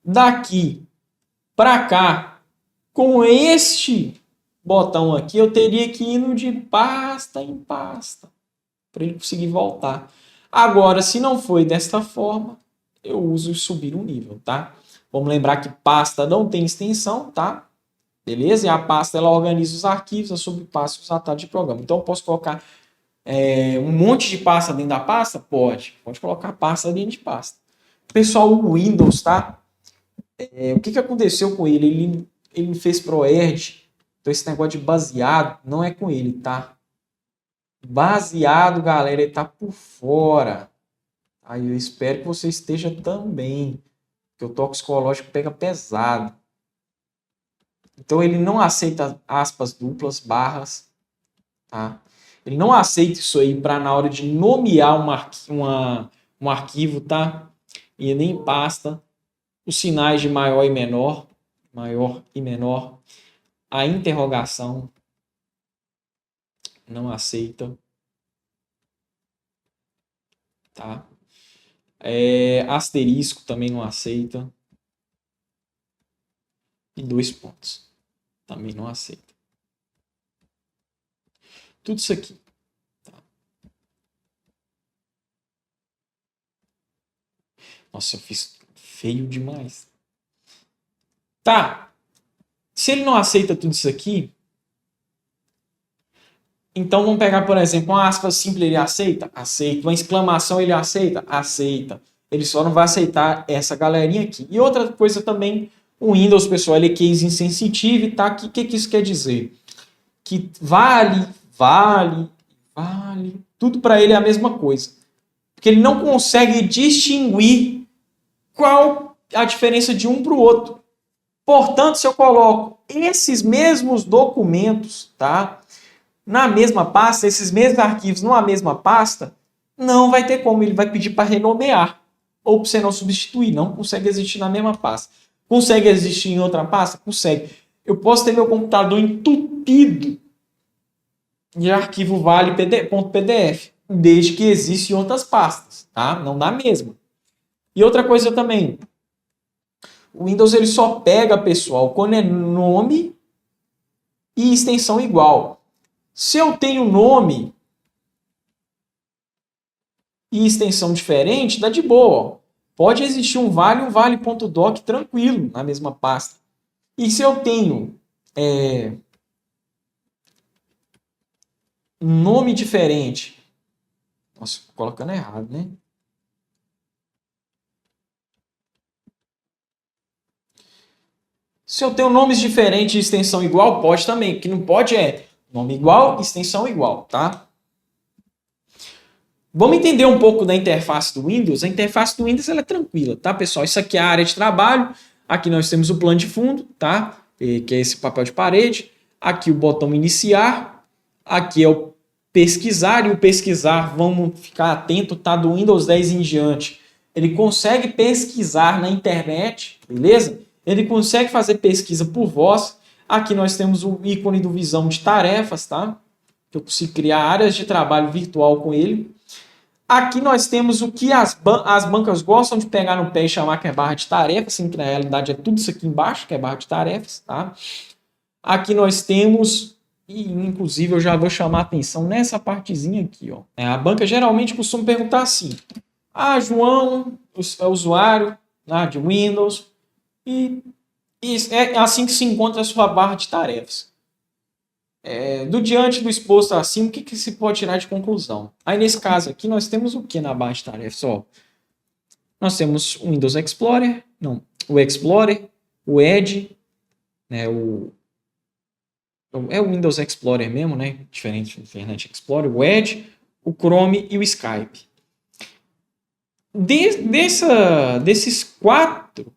daqui para cá com este botão aqui, eu teria que ir de pasta em pasta para ele conseguir voltar. Agora, se não foi desta forma, eu uso subir um nível, tá? Vamos lembrar que pasta não tem extensão, tá? Beleza? E a pasta ela organiza os arquivos, a subpasta os atalhos de programa. Então eu posso colocar um monte de pasta dentro da pasta? Pode colocar pasta dentro de pasta. Pessoal, o Windows, tá? O que aconteceu com ele? Ele fez ProErd, então esse negócio de baseado não é com ele, tá? Baseado, galera, ele tá por fora. Aí eu espero que você esteja também, porque o toxicológico pega pesado. Então ele não aceita aspas duplas, barras, tá? Ele não aceita isso aí para na hora de nomear um arquivo, tá? E nem pasta. Os sinais de maior e menor, a interrogação não aceita, tá? Asterisco também não aceita. E 2 pontos também não aceita. Tudo isso aqui. Tá? Nossa, eu fiz feio demais. Tá. Se ele não aceita tudo isso aqui, então vamos pegar, por exemplo, uma aspas simples, ele aceita? Aceita. Uma exclamação, ele aceita? Aceita. Ele só não vai aceitar essa galerinha aqui. E outra coisa também, o Windows, pessoal, ele é case insensitive, tá? O que isso quer dizer? Que vale, tudo para ele é a mesma coisa. Porque ele não consegue distinguir qual a diferença de um para o outro. Portanto, se eu coloco esses mesmos documentos, tá? Na mesma pasta, esses mesmos arquivos numa mesma pasta, não vai ter como. Ele vai pedir para renomear. Ou para você não substituir. Não consegue existir na mesma pasta. Consegue existir em outra pasta? Consegue. Eu posso ter meu computador entupido de arquivo vale.pdf, desde que exista em outras pastas, tá? Não dá mesmo. E outra coisa também, o Windows ele só pega, pessoal, quando é nome e extensão igual. Se eu tenho nome e extensão diferente, dá de boa. Pode existir um vale.doc tranquilo na mesma pasta. E se eu tenho um nome diferente, nossa, colocando errado, né? Se eu tenho nomes diferentes e extensão igual, pode também. O que não pode é nome igual, extensão igual, tá? Vamos entender um pouco da interface do Windows. A interface do Windows ela é tranquila, tá, pessoal? Isso aqui é a área de trabalho. Aqui nós temos o plano de fundo, tá? Que é esse papel de parede. Aqui o botão iniciar. Aqui é o pesquisar. E o pesquisar, vamos ficar atento, tá? Do Windows 10 em diante. Ele consegue pesquisar na internet, beleza? Ele consegue fazer pesquisa por voz. Aqui nós temos o ícone do visão de tarefas, tá? Eu consigo criar áreas de trabalho virtual com ele. Aqui nós temos o que as bancas gostam de pegar no pé e chamar que é barra de tarefas, assim, que na realidade é tudo isso aqui embaixo, que é barra de tarefas, tá? Aqui nós temos, e inclusive eu já vou chamar a atenção nessa partezinha aqui, ó. A banca geralmente costuma perguntar assim, João, é usuário de Windows, e é assim que se encontra a sua barra de tarefas. Do diante do exposto acima, o que se pode tirar de conclusão? Aí, nesse caso aqui, nós temos o que na barra de tarefas? Nós temos o Windows Explorer, o Explorer, o Edge, né, é o Windows Explorer mesmo, né? Diferente do Internet Explorer, o Edge, o Chrome e o Skype. Desses 4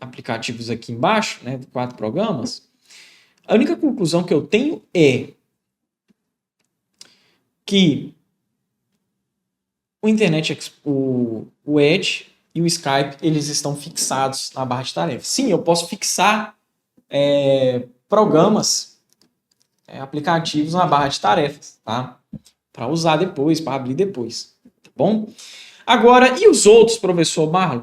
aplicativos aqui embaixo, né, 4 programas, a única conclusão que eu tenho é que o o Edge e o Skype, eles estão fixados na barra de tarefas. Sim, eu posso fixar programas, aplicativos na barra de tarefas, tá? Para usar depois, para abrir depois. Bom, agora, e os outros, professor Marlon?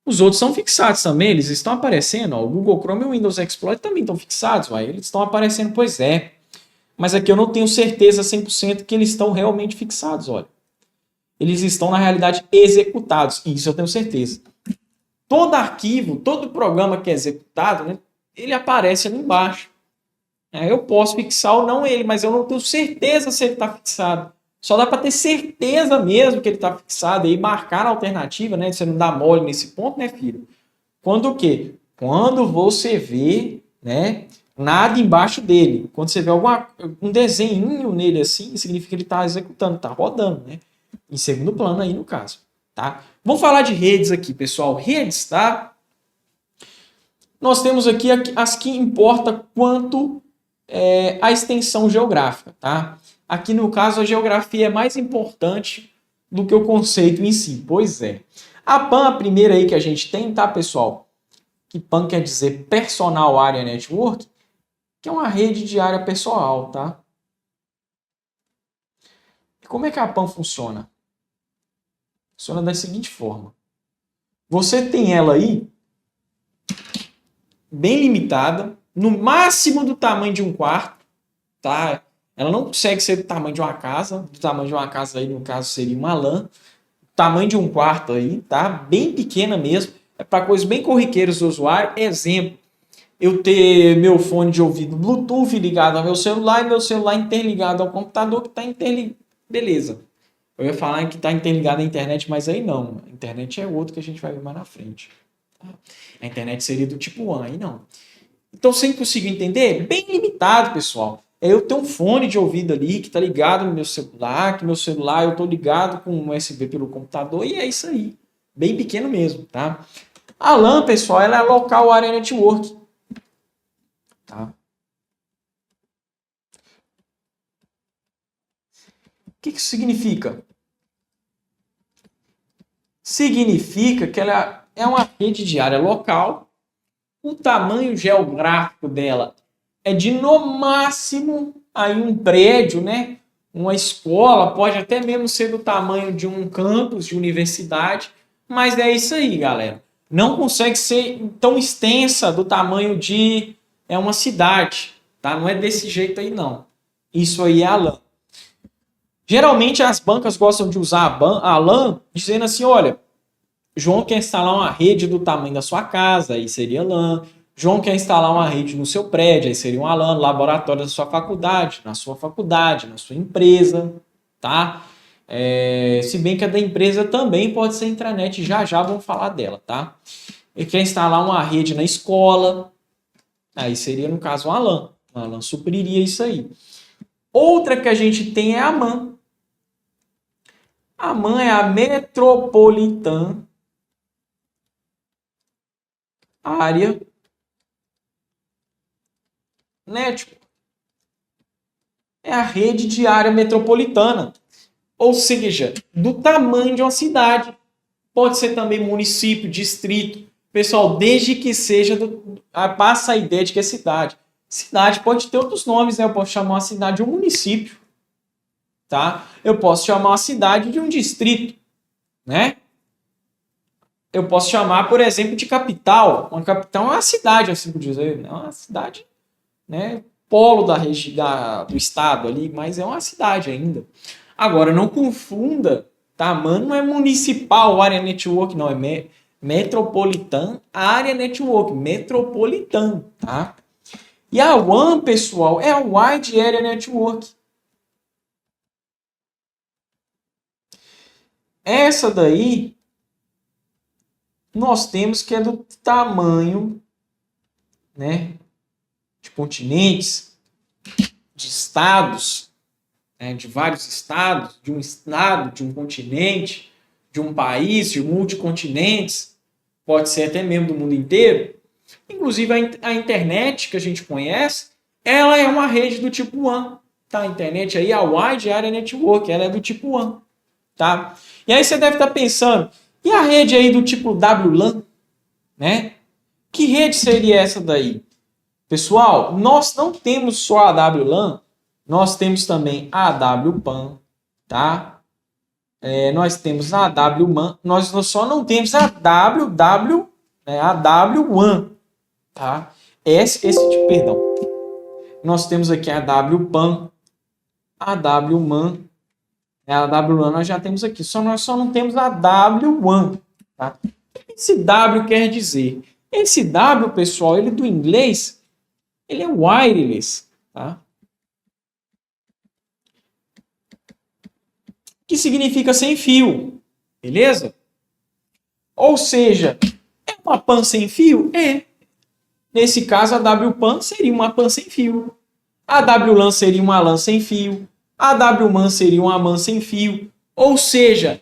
Os outros são fixados também, eles estão aparecendo. Ó, o Google Chrome e o Windows Explorer também estão fixados, uai, eles estão aparecendo, pois é. Mas aqui eu não tenho certeza 100% que eles estão realmente fixados, olha. Eles estão, na realidade, executados, isso eu tenho certeza. Todo arquivo, todo programa que é executado, né, ele aparece ali embaixo. Eu posso fixar ou não ele, mas eu não tenho certeza se ele está fixado. Só dá para ter certeza mesmo que ele está fixado e marcar a alternativa, né? Você não dá mole nesse ponto, né, filho? Quando o quê? Quando você vê, né, nada embaixo dele. Quando você vê um desenho nele assim, significa que ele está executando, está rodando, né? Em segundo plano aí no caso, tá? Vamos falar de redes aqui, pessoal. Redes, tá? Nós temos aqui as que importa quanto a extensão geográfica, tá? Aqui no caso a geografia é mais importante do que o conceito em si, pois é. A PAN, a primeira aí que a gente tem, tá, pessoal? Que PAN quer dizer Personal Area Network, que é uma rede de área pessoal, tá? E como é que a PAN funciona? Funciona da seguinte forma. Você tem ela aí, bem limitada, no máximo do tamanho de um quarto, tá? Ela não consegue ser do tamanho de uma casa, do tamanho de uma casa aí, no caso, seria uma LAN, tamanho de um quarto aí, tá? Bem pequena mesmo, é para coisas bem corriqueiras do usuário. Exemplo, eu ter meu fone de ouvido Bluetooth ligado ao meu celular e meu celular interligado ao computador que está interligado. Beleza. Eu ia falar que está interligado à internet, mas aí não. A internet é outro que a gente vai ver mais na frente. Tá? A internet seria do tipo WAN, aí não. Então, você conseguiu entender? Bem limitado, pessoal. Eu tenho um fone de ouvido ali que está ligado no meu celular, que meu celular eu estou ligado com um USB pelo computador e é isso aí. Bem pequeno mesmo, tá? A LAN, pessoal, ela é Local Area Network. Tá? O que isso significa? Significa que ela é uma rede de área local. O tamanho geográfico dela é de, no máximo, aí um prédio, né? Uma escola, pode até mesmo ser do tamanho de um campus de universidade, mas é isso aí, galera. Não consegue ser tão extensa do tamanho de uma cidade, tá? Não é desse jeito aí, não. Isso aí é a LAN. Geralmente as bancas gostam de usar a LAN dizendo assim, olha, João quer instalar uma rede do tamanho da sua casa, aí seria LAN. João quer instalar uma rede no seu prédio, aí seria uma LAN, laboratório da sua faculdade, na sua empresa, tá? Se bem que a da empresa também pode ser intranet, já já vamos falar dela, tá? Ele quer instalar uma rede na escola, aí seria, no caso, uma LAN. Uma LAN supriria isso aí. Outra que a gente tem é a MAN. A MAN é a Metropolitan Area Network. É a rede de área metropolitana. Ou seja, do tamanho de uma cidade. Pode ser também município, distrito. Pessoal, desde que seja passa a ideia de que é cidade. Cidade pode ter outros nomes, né? Eu posso chamar uma cidade de um município, tá? Eu posso chamar uma cidade de um distrito, né? Eu posso chamar, por exemplo, de capital. Uma capital é uma cidade, assim por dizer. É uma cidade, né? Polo do estado ali, mas é uma cidade ainda. Agora, não confunda, tá? Mano, não é municipal área network, não. É metropolitan área network. Metropolitan, tá? E a WAN, pessoal, é a Wide Area Network. Essa daí, nós temos que é do tamanho, né? De continentes, de estados, né, de vários estados, de um estado, de um continente, de um país, de multicontinentes, pode ser até mesmo do mundo inteiro. Inclusive a internet que a gente conhece, ela é uma rede do tipo WAN. Tá? A internet aí, a Wide Area Network, ela é do tipo WAN. Tá? E aí você deve estar pensando, e a rede aí do tipo WLAN? Né? Que rede seria essa daí? Pessoal, nós não temos só a WLAN, nós temos também a AWPAN, tá? nós temos a WMAN, nós só não temos a WW, a W1, tá? Perdão. Nós temos aqui a WPAN, a WMAN, a WLAN nós já temos aqui, nós só não temos a W1, tá? O que esse W quer dizer? Esse W, pessoal, ele do inglês, ele é wireless, tá? Que significa sem fio, beleza? Ou seja, é uma PAN sem fio? É. Nesse caso, a WPAN seria uma PAN sem fio. A WLAN seria uma LAN sem fio. A WMAN seria uma MAN sem fio. Ou seja,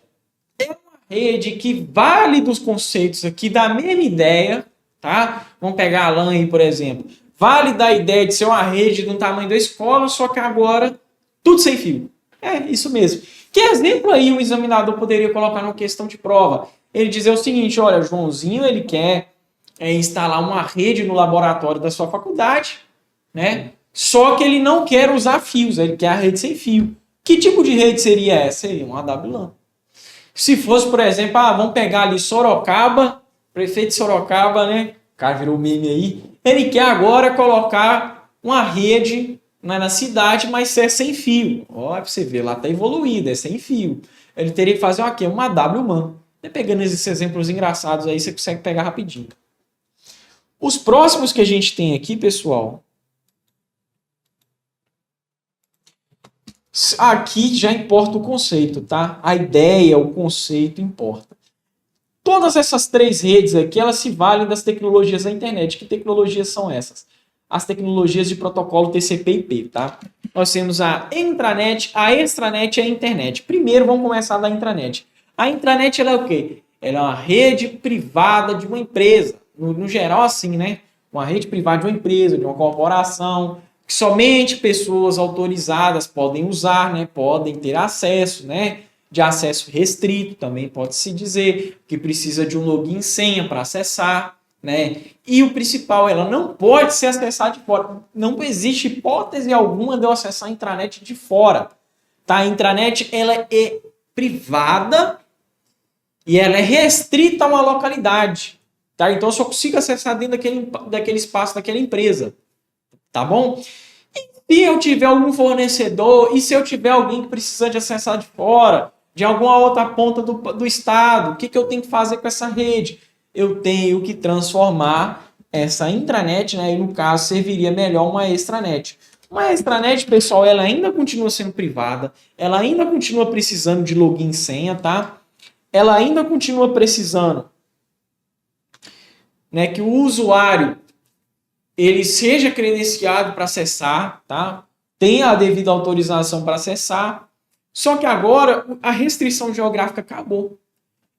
é uma rede que vale dos conceitos aqui da mesma ideia, tá? Vamos pegar a LAN aí, por exemplo. Vale da ideia de ser uma rede do tamanho da escola, só que agora tudo sem fio. É, isso mesmo. Que exemplo aí o examinador poderia colocar numa questão de prova? Ele dizer o seguinte, olha, Joãozinho, ele quer instalar uma rede no laboratório da sua faculdade, né? Só que ele não quer usar fios, ele quer a rede sem fio. Que tipo de rede seria essa? Seria uma WLAN. Se fosse, por exemplo, vamos pegar ali Sorocaba, prefeito de Sorocaba, né? O cara virou meme aí. Ele quer agora colocar uma rede na cidade, mas é sem fio. Olha, você vê, lá está evoluído, é sem fio. Ele teria que fazer aqui uma WMAN. Pegando esses exemplos engraçados aí, você consegue pegar rapidinho. Os próximos que a gente tem aqui, pessoal, aqui já importa o conceito, tá? A ideia, o conceito importa. Todas essas três redes aqui, elas se valem das tecnologias da internet. Que tecnologias são essas? As tecnologias de protocolo TCP/IP, tá? Nós temos a intranet, a extranet e a internet. Primeiro, vamos começar da intranet. A intranet, ela é o quê? Ela é uma rede privada de uma empresa. No geral, assim, né? Uma rede privada de uma empresa, de uma corporação, que somente pessoas autorizadas podem usar, né? Podem ter acesso, né? De acesso restrito, também pode-se dizer, que precisa de um login e senha para acessar, né? E o principal, ela não pode ser acessada de fora. Não existe hipótese alguma de eu acessar a intranet de fora, tá? A intranet, ela é privada e ela é restrita a uma localidade, tá? Então eu só consigo acessar dentro daquele espaço daquela empresa, tá bom? E se eu tiver algum fornecedor, e se eu tiver alguém que precisa de acessar de fora, de alguma outra ponta do estado, o que eu tenho que fazer com essa rede? Eu tenho que transformar essa intranet, né? E no caso serviria melhor uma extranet. Uma extranet, pessoal, ela ainda continua sendo privada, ela ainda continua precisando de login e senha, tá? Ela ainda continua precisando, né, que o usuário ele seja credenciado para acessar, tá? Tenha a devida autorização para acessar. Só que agora a restrição geográfica acabou.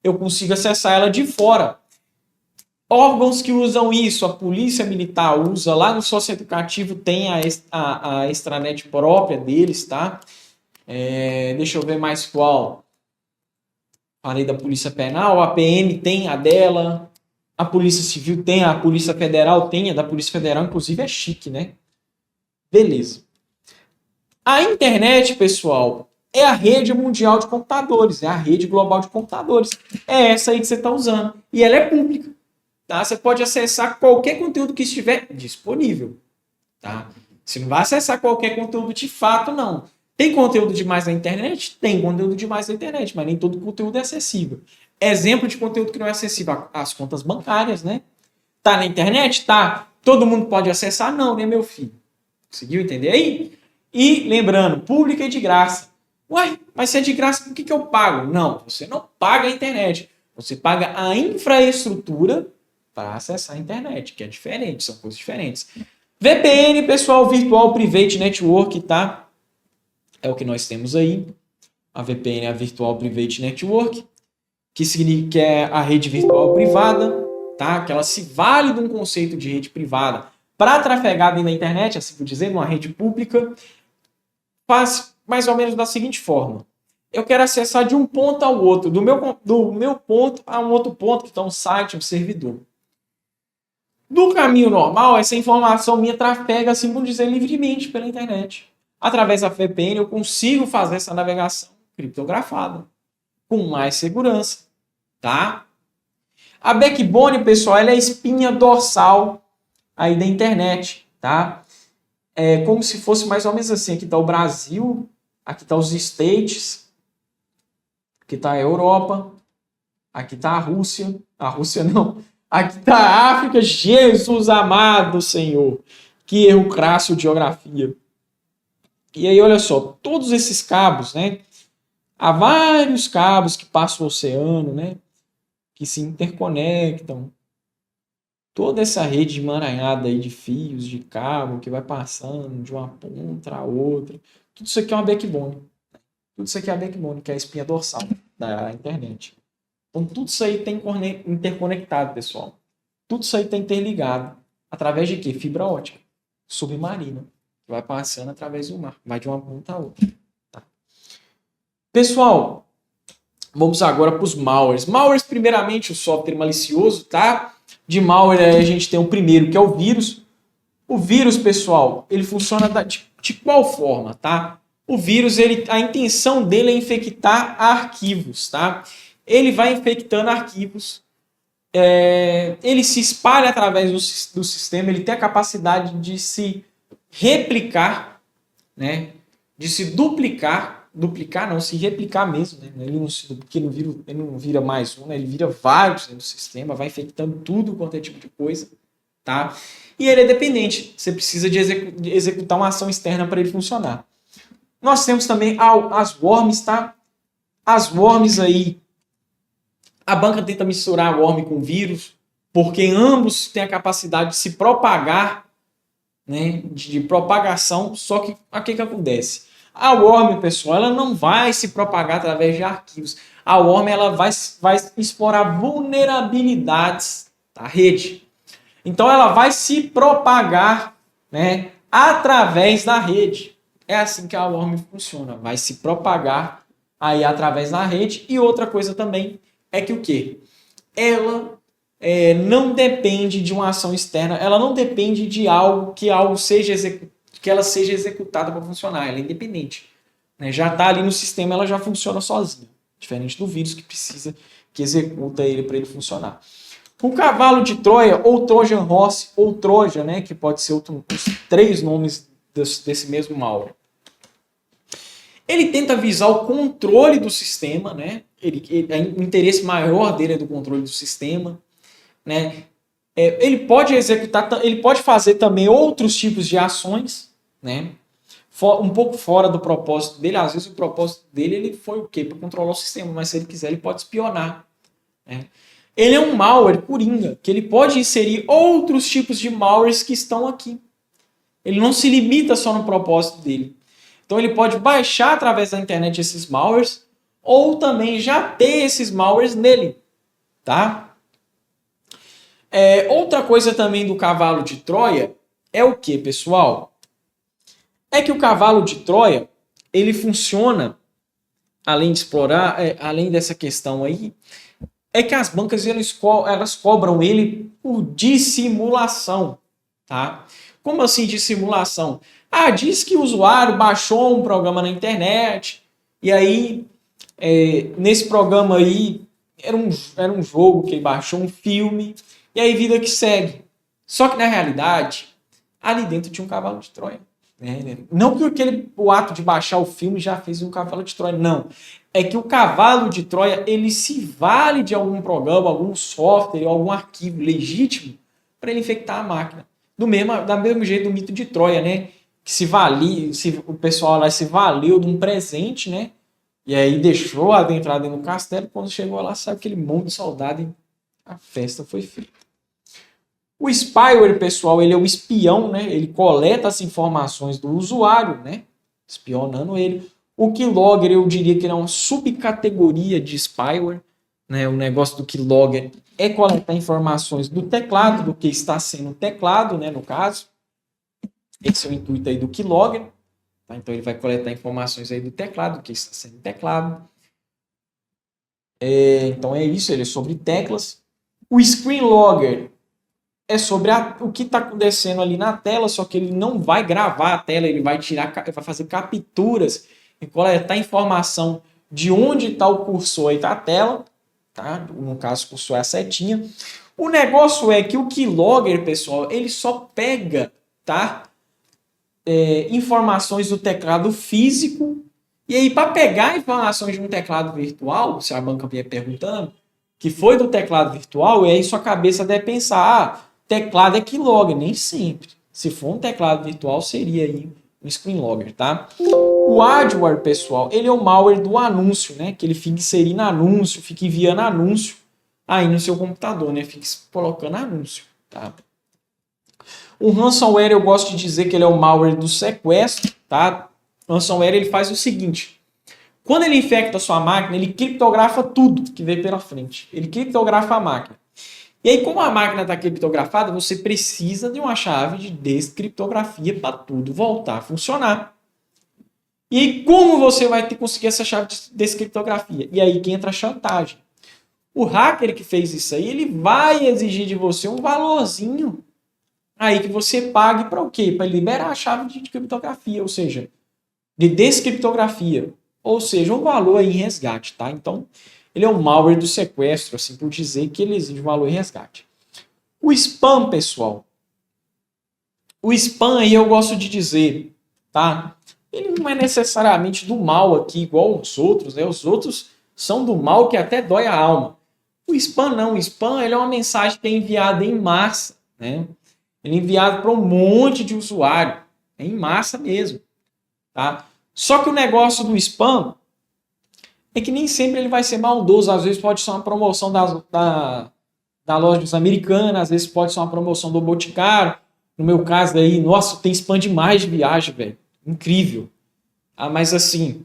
Eu consigo acessar ela de fora. Órgãos que usam isso, a Polícia Militar usa, lá no socioeducativo tem a extranet própria deles, tá? Deixa eu ver mais qual. Falei da Polícia Penal, a PM tem a dela, a Polícia Civil tem, a Polícia Federal tem, a da Polícia Federal, inclusive, é chique, né? Beleza. A internet, pessoal, é a rede mundial de computadores, é a rede global de computadores. É essa aí que você está usando. E ela é pública. Tá? Você pode acessar qualquer conteúdo que estiver disponível. Tá? Você não vai acessar qualquer conteúdo de fato, não. Tem conteúdo demais na internet? Tem conteúdo demais na internet, mas nem todo conteúdo é acessível. Exemplo de conteúdo que não é acessível, as contas bancárias, né? Tá na internet? Tá. Todo mundo pode acessar? Não, né, meu filho? Conseguiu entender aí? E lembrando, pública e de graça. Uai, mas se é de graça, por que eu pago? Não, você não paga a internet. Você paga a infraestrutura para acessar a internet, que é diferente, são coisas diferentes. VPN, pessoal, Virtual Private Network, tá? É o que nós temos aí. A VPN é a Virtual Private Network, que significa que é a rede virtual privada, tá? Que ela se vale de um conceito de rede privada para trafegar dentro da internet, assim por dizer, numa rede pública. Faz mais ou menos da seguinte forma. Eu quero acessar de um ponto ao outro, do meu ponto a um outro ponto, que está um site, um servidor. Do caminho normal, essa informação minha trafega, assim por dizer, livremente pela internet. Através da VPN, eu consigo fazer essa navegação criptografada. com mais segurança, tá? A backbone, pessoal, ela é a espinha dorsal aí da internet, tá? É como se fosse mais ou menos assim, aqui está o Brasil, aqui está os States, aqui está a Europa, aqui está a Rússia não, aqui está a África, Jesus amado Senhor, que erro crasso de geografia. E aí, olha só, todos esses cabos, né? Há vários cabos que passam o oceano, né? Que se interconectam. Toda essa rede emaranhada aí de fios, de cabo, que vai passando de uma ponta a outra. Tudo isso aqui é uma backbone. Tudo isso aqui é a backbone, que é a espinha dorsal da internet. Então, tudo isso aí está interconectado, pessoal. Tudo isso aí está interligado. Através de quê? Fibra ótica submarina. Vai passando através do mar. Vai de uma ponta a outra. Tá? Pessoal, vamos agora para os malwares. Malwares, primeiramente, o software malicioso, tá? De malware, a gente tem o primeiro, que é o vírus. O vírus, pessoal, ele funciona de qual forma, tá? O vírus, a intenção dele é infectar arquivos, tá? Ele vai infectando arquivos, ele se espalha através do sistema, ele tem a capacidade de se replicar, né? De se duplicar não, se replicar mesmo, né? Porque ele não vira mais um, né? Ele vira vários dentro do sistema, vai infectando tudo quanto é tipo de coisa, tá? E ele é dependente, você precisa de executar uma ação externa para ele funcionar. Nós temos também as worms, tá? As worms aí, a banca tenta misturar a worm com vírus, porque ambos têm a capacidade de se propagar, né? De propagação, só que o que acontece? A worm, pessoal, ela não vai se propagar através de arquivos. A worm ela vai explorar vulnerabilidades da rede. Então ela vai se propagar, né, através da rede. É assim que a worm funciona. Vai se propagar aí através da rede. E outra coisa também é que o quê? Ela não depende de uma ação externa. Ela não depende de algo que ela seja executada para funcionar. Ela é independente. Né? Já está ali no sistema, ela já funciona sozinha. Diferente do vírus que executa ele para ele funcionar. O cavalo de Troia, ou Trojan Horse, ou Troja, né, que pode ser os 3 nomes desse mesmo malware. Ele tenta visar o controle do sistema, né? O interesse maior dele é do controle do sistema, né? Ele pode ele pode fazer também outros tipos de ações, né? Um pouco fora do propósito dele. Às vezes o propósito dele ele foi o quê? Para controlar o sistema, mas se ele quiser ele pode espionar, né? Ele é um malware coringa, que ele pode inserir outros tipos de malwares que estão aqui. Ele não se limita só no propósito dele. Então ele pode baixar através da internet esses malwares, ou também já ter esses malwares nele, tá? Outra coisa também do cavalo de Troia é o que, pessoal? É que o cavalo de Troia, ele funciona, além de explorar, além dessa questão aí, é que as bancas elas cobram ele por dissimulação, tá? Como assim dissimulação? Diz que o usuário baixou um programa na internet e aí nesse programa aí era um jogo que ele baixou, um filme, e aí vida que segue. Só que na realidade, ali dentro tinha um cavalo de Troia. Não que o ato de baixar o filme já fez um cavalo de Troia, não. É que o cavalo de Troia, ele se vale de algum programa, algum software, algum arquivo legítimo para ele infectar a máquina. Do mesmo jeito do mito de Troia, né? Que o pessoal lá se valeu de um presente, né? E aí deixou adentrar dentro do castelo. Quando chegou lá, saiu aquele monte de soldado e a festa foi feita. O spyware, pessoal, ele é o espião, né? Ele coleta as informações do usuário, né? Espionando ele. O keylogger, eu diria que ele é uma subcategoria de spyware, né? O negócio do keylogger é coletar informações do teclado, do que está sendo teclado, né? No caso. Esse é o intuito aí do keylogger. Tá? Então ele vai coletar informações aí do teclado, do que está sendo teclado. Então é isso, ele é sobre teclas. O screenlogger é sobre o que está acontecendo ali na tela, só que ele não vai gravar a tela, ele vai vai fazer capturas e coletar informação de onde está o cursor aí da tela, tá? No caso, o cursor é a setinha. O negócio é que o keylogger, pessoal, ele só pega, tá? Informações do teclado físico. E aí, para pegar informações de um teclado virtual, se a banca vier perguntando, que foi do teclado virtual, e aí sua cabeça deve pensar, teclado é keylogger. Nem sempre. Se for um teclado virtual, seria aí um screen logger, tá? O adware, pessoal, ele é o malware do anúncio, né? Que ele fica inserindo anúncio, fica enviando anúncio aí no seu computador, né? Fica colocando anúncio, tá? O ransomware, eu gosto de dizer que ele é o malware do sequestro, tá? O ransomware, ele faz o seguinte: quando ele infecta a sua máquina, ele criptografa tudo que vem pela frente. Ele criptografa a máquina. E aí, como a máquina está criptografada, você precisa de uma chave de descriptografia para tudo voltar a funcionar. E aí, como você vai ter que conseguir essa chave de descriptografia? E aí que entra a chantagem. O hacker que fez isso aí, ele vai exigir de você um valorzinho aí que você pague para o quê? Para liberar a chave de criptografia, ou seja, de descriptografia. Ou seja, um valor aí em resgate, tá? Então, ele é um malware do sequestro, assim por dizer que ele exige um valor em resgate. O spam, pessoal. O spam aí eu gosto de dizer, tá? Ele não é necessariamente do mal aqui, igual os outros, né? Os outros são do mal que até dói a alma. O spam não. O spam ele é uma mensagem que é enviada em massa, né? Ele é enviado para um monte de usuário. É em massa mesmo, tá? Só que o negócio do spam é que nem sempre ele vai ser maldoso. Às vezes pode ser uma promoção da lojas americanas, às vezes pode ser uma promoção do Boticário. No meu caso aí, nossa, tem spam demais de viagem, velho. Incrível. Mas assim,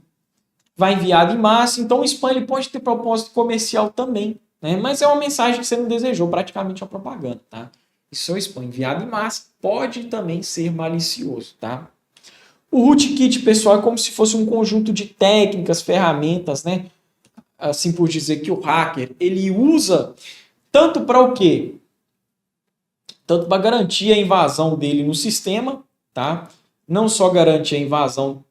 vai enviado em massa, então o spam ele pode ter propósito comercial também, né? Mas é uma mensagem que você não desejou, praticamente uma propaganda, tá? Isso é o spam enviado em massa, pode também ser malicioso, tá? O rootkit, pessoal, é como se fosse um conjunto de técnicas, ferramentas, né? Assim por dizer que o hacker, ele usa tanto para o quê? Tanto para garantir a invasão dele no sistema, tá? Não só garantir a invasão,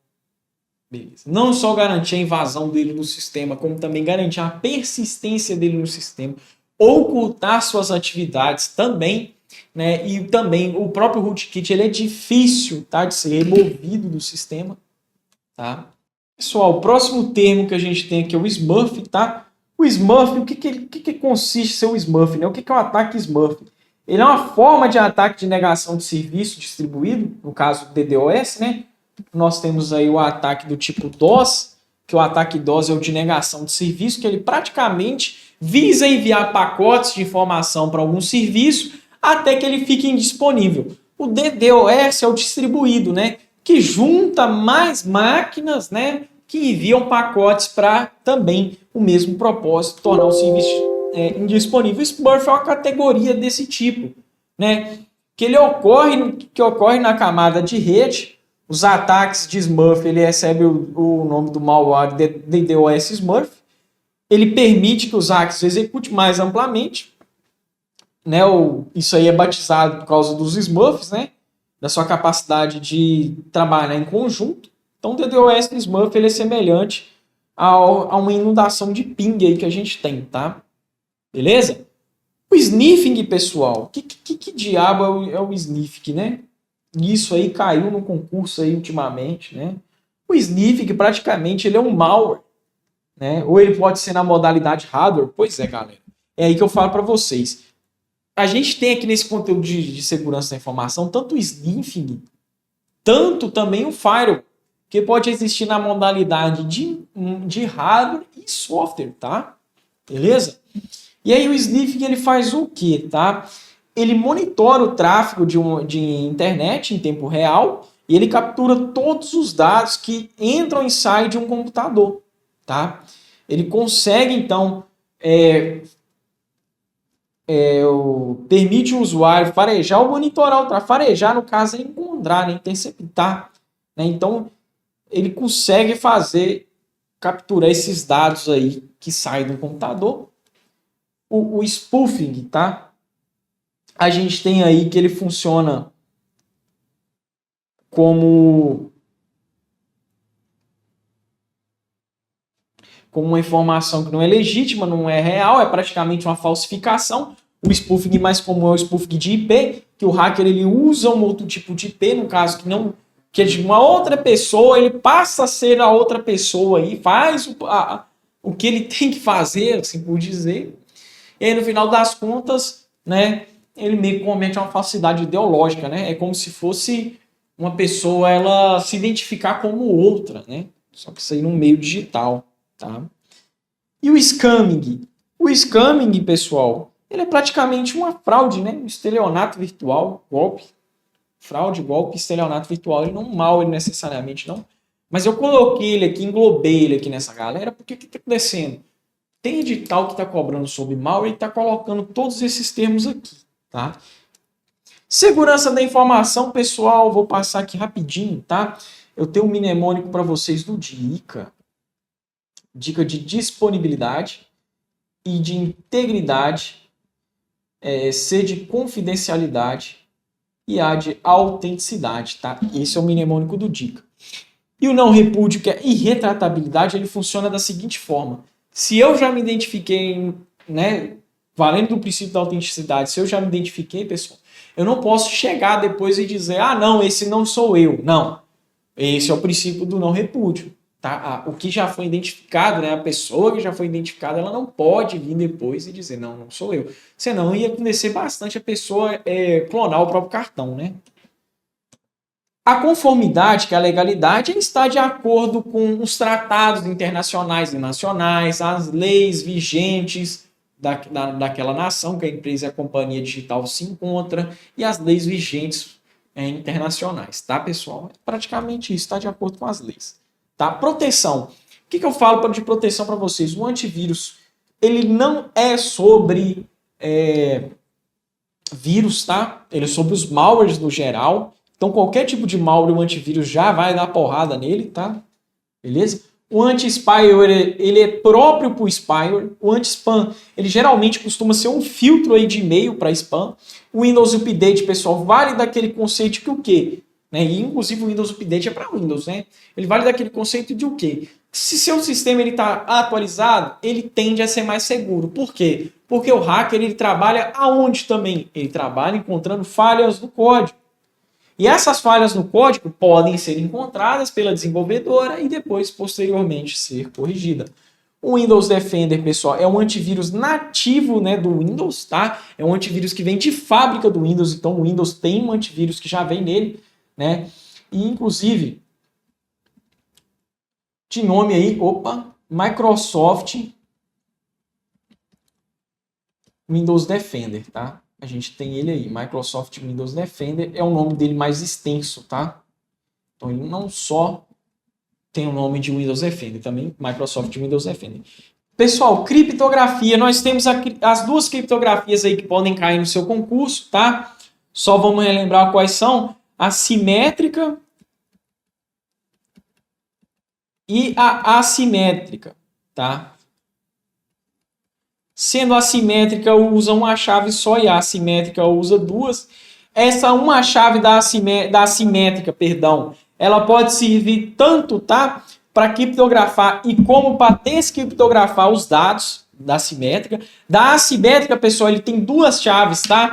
beleza. Não só garantir a invasão dele no sistema, como também garantir a persistência dele no sistema, ocultar suas atividades também, né? E também o próprio rootkit ele é difícil, tá, de ser removido do sistema, tá? Pessoal, o próximo termo que a gente tem aqui é o Smurf, tá? O Smurf, o que consiste ser o Smurf, né? O que é o ataque Smurf? Ele é uma forma de ataque de negação de serviço distribuído, no caso do DDoS, né? Nós temos aí o ataque do tipo DOS, que o ataque DOS é o de negação de serviço, que ele praticamente visa enviar pacotes de informação para algum serviço até que ele fique indisponível. O DDoS é o distribuído, né? Que junta mais máquinas, né? Que enviam pacotes para também o mesmo propósito, tornar o serviço indisponível. O Smurf é uma categoria desse tipo, né? Que ocorre na camada de rede. Os ataques de Smurf, ele recebe o nome do malware DDoS Smurf. Ele permite que os hackers executem mais amplamente, né? Isso aí é batizado por causa dos Smurfs, né? Da sua capacidade de trabalhar em conjunto. Então, o DDoS Smurf ele é semelhante a uma inundação de ping aí que a gente tem, tá? Beleza? O sniffing, pessoal, que diabo é o sniffing, né? Isso aí caiu no concurso aí ultimamente, né? O sniffing praticamente ele é um malware, né? Ou ele pode ser na modalidade hardware. Pois é, galera. É aí que eu falo para vocês. A gente tem aqui nesse conteúdo de segurança da informação tanto o sniffing, tanto também o firewall, que pode existir na modalidade de hardware e software, tá? Beleza? E aí o sniffing ele faz o quê, tá? Ele monitora o tráfego de internet em tempo real e ele captura todos os dados que entram e saem de um computador, tá? Ele consegue, então, permite o usuário farejar ou monitorar o tráfego. Farejar, no caso, é encontrar, né? Interceptar, né? Então, ele consegue capturar esses dados aí que saem do computador. O spoofing, tá? A gente tem aí que ele funciona como com uma informação que não é legítima, não é real, é praticamente uma falsificação. O spoofing mais comum é o spoofing de IP, que o hacker ele usa um outro tipo de IP, no caso que é de uma outra pessoa, ele passa a ser a outra pessoa e faz o que ele tem que fazer, assim por dizer. E aí, no final das contas, né, ele meio que comete uma falsidade ideológica, né? É como se fosse uma pessoa ela se identificar como outra, né? Só que isso aí no meio digital, tá? E o scamming? O scamming, pessoal, ele é praticamente uma fraude, né? Um estelionato virtual, golpe. Fraude, golpe, estelionato virtual. Ele não mal, ele necessariamente não. Mas eu coloquei ele aqui, englobei ele aqui nessa galera, porque o que está acontecendo? Tem edital que está cobrando sobre malware e está colocando todos esses termos aqui, tá? Segurança da informação, pessoal, vou passar aqui rapidinho, tá? Eu tenho um mnemônico para vocês do Dica. Dica de disponibilidade e de integridade, C de confidencialidade e A de autenticidade, tá? Esse é o mnemônico do Dica. E o não repúdio, que é irretratabilidade, ele funciona da seguinte forma. Se eu já me identifiquei, né, valendo do princípio da autenticidade, se eu já me identifiquei, pessoal, eu não posso chegar depois e dizer, ah, não, esse não sou eu. Não. Esse é o princípio do não repúdio. Tá? O que já foi identificado, né, a pessoa que já foi identificada, ela não pode vir depois e dizer, não, não sou eu. Senão ia acontecer bastante a pessoa clonar o próprio cartão, né? A conformidade, que é a legalidade, está de acordo com os tratados internacionais e nacionais, as leis vigentes daquela nação que a empresa e a companhia digital se encontra e as leis vigentes internacionais, tá, pessoal? Praticamente isso, está de acordo com as leis. Tá? Proteção. O que eu falo de proteção para vocês? O antivírus, ele não é sobre vírus, tá? Ele é sobre os malwares no geral. Então, qualquer tipo de malware, o antivírus já vai dar porrada nele, tá? Beleza? O anti-spyware, ele é próprio para o spyware. O anti-spam, ele geralmente costuma ser um filtro aí de e-mail para spam. O Windows Update, pessoal, vale daquele conceito que o quê? Né? E, inclusive, o Windows Update é para Windows, né? Ele vale daquele conceito de o quê? Se seu sistema está atualizado, ele tende a ser mais seguro. Por quê? Porque o hacker ele trabalha aonde também? Ele trabalha encontrando falhas no código. E essas falhas no código podem ser encontradas pela desenvolvedora e depois, posteriormente, ser corrigida. O Windows Defender, pessoal, é um antivírus nativo, né, do Windows, tá? É um antivírus que vem de fábrica do Windows, então o Windows tem um antivírus que já vem nele, né? E, inclusive, de nome aí, Microsoft Windows Defender, tá? A gente tem ele aí, Microsoft Windows Defender, é o nome dele mais extenso, tá? Então ele não só tem o nome de Windows Defender, também Microsoft Windows Defender. Pessoal, criptografia, nós temos as duas criptografias aí que podem cair no seu concurso, tá? Só vamos relembrar quais são: a simétrica e a assimétrica, tá? Sendo assimétrica, usa uma chave só e a assimétrica usa duas. Essa uma chave da assimétrica, perdão, ela pode servir tanto, tá, para criptografar e como para descriptografar os dados da assimétrica. Da assimétrica, pessoal, ele tem duas chaves, tá?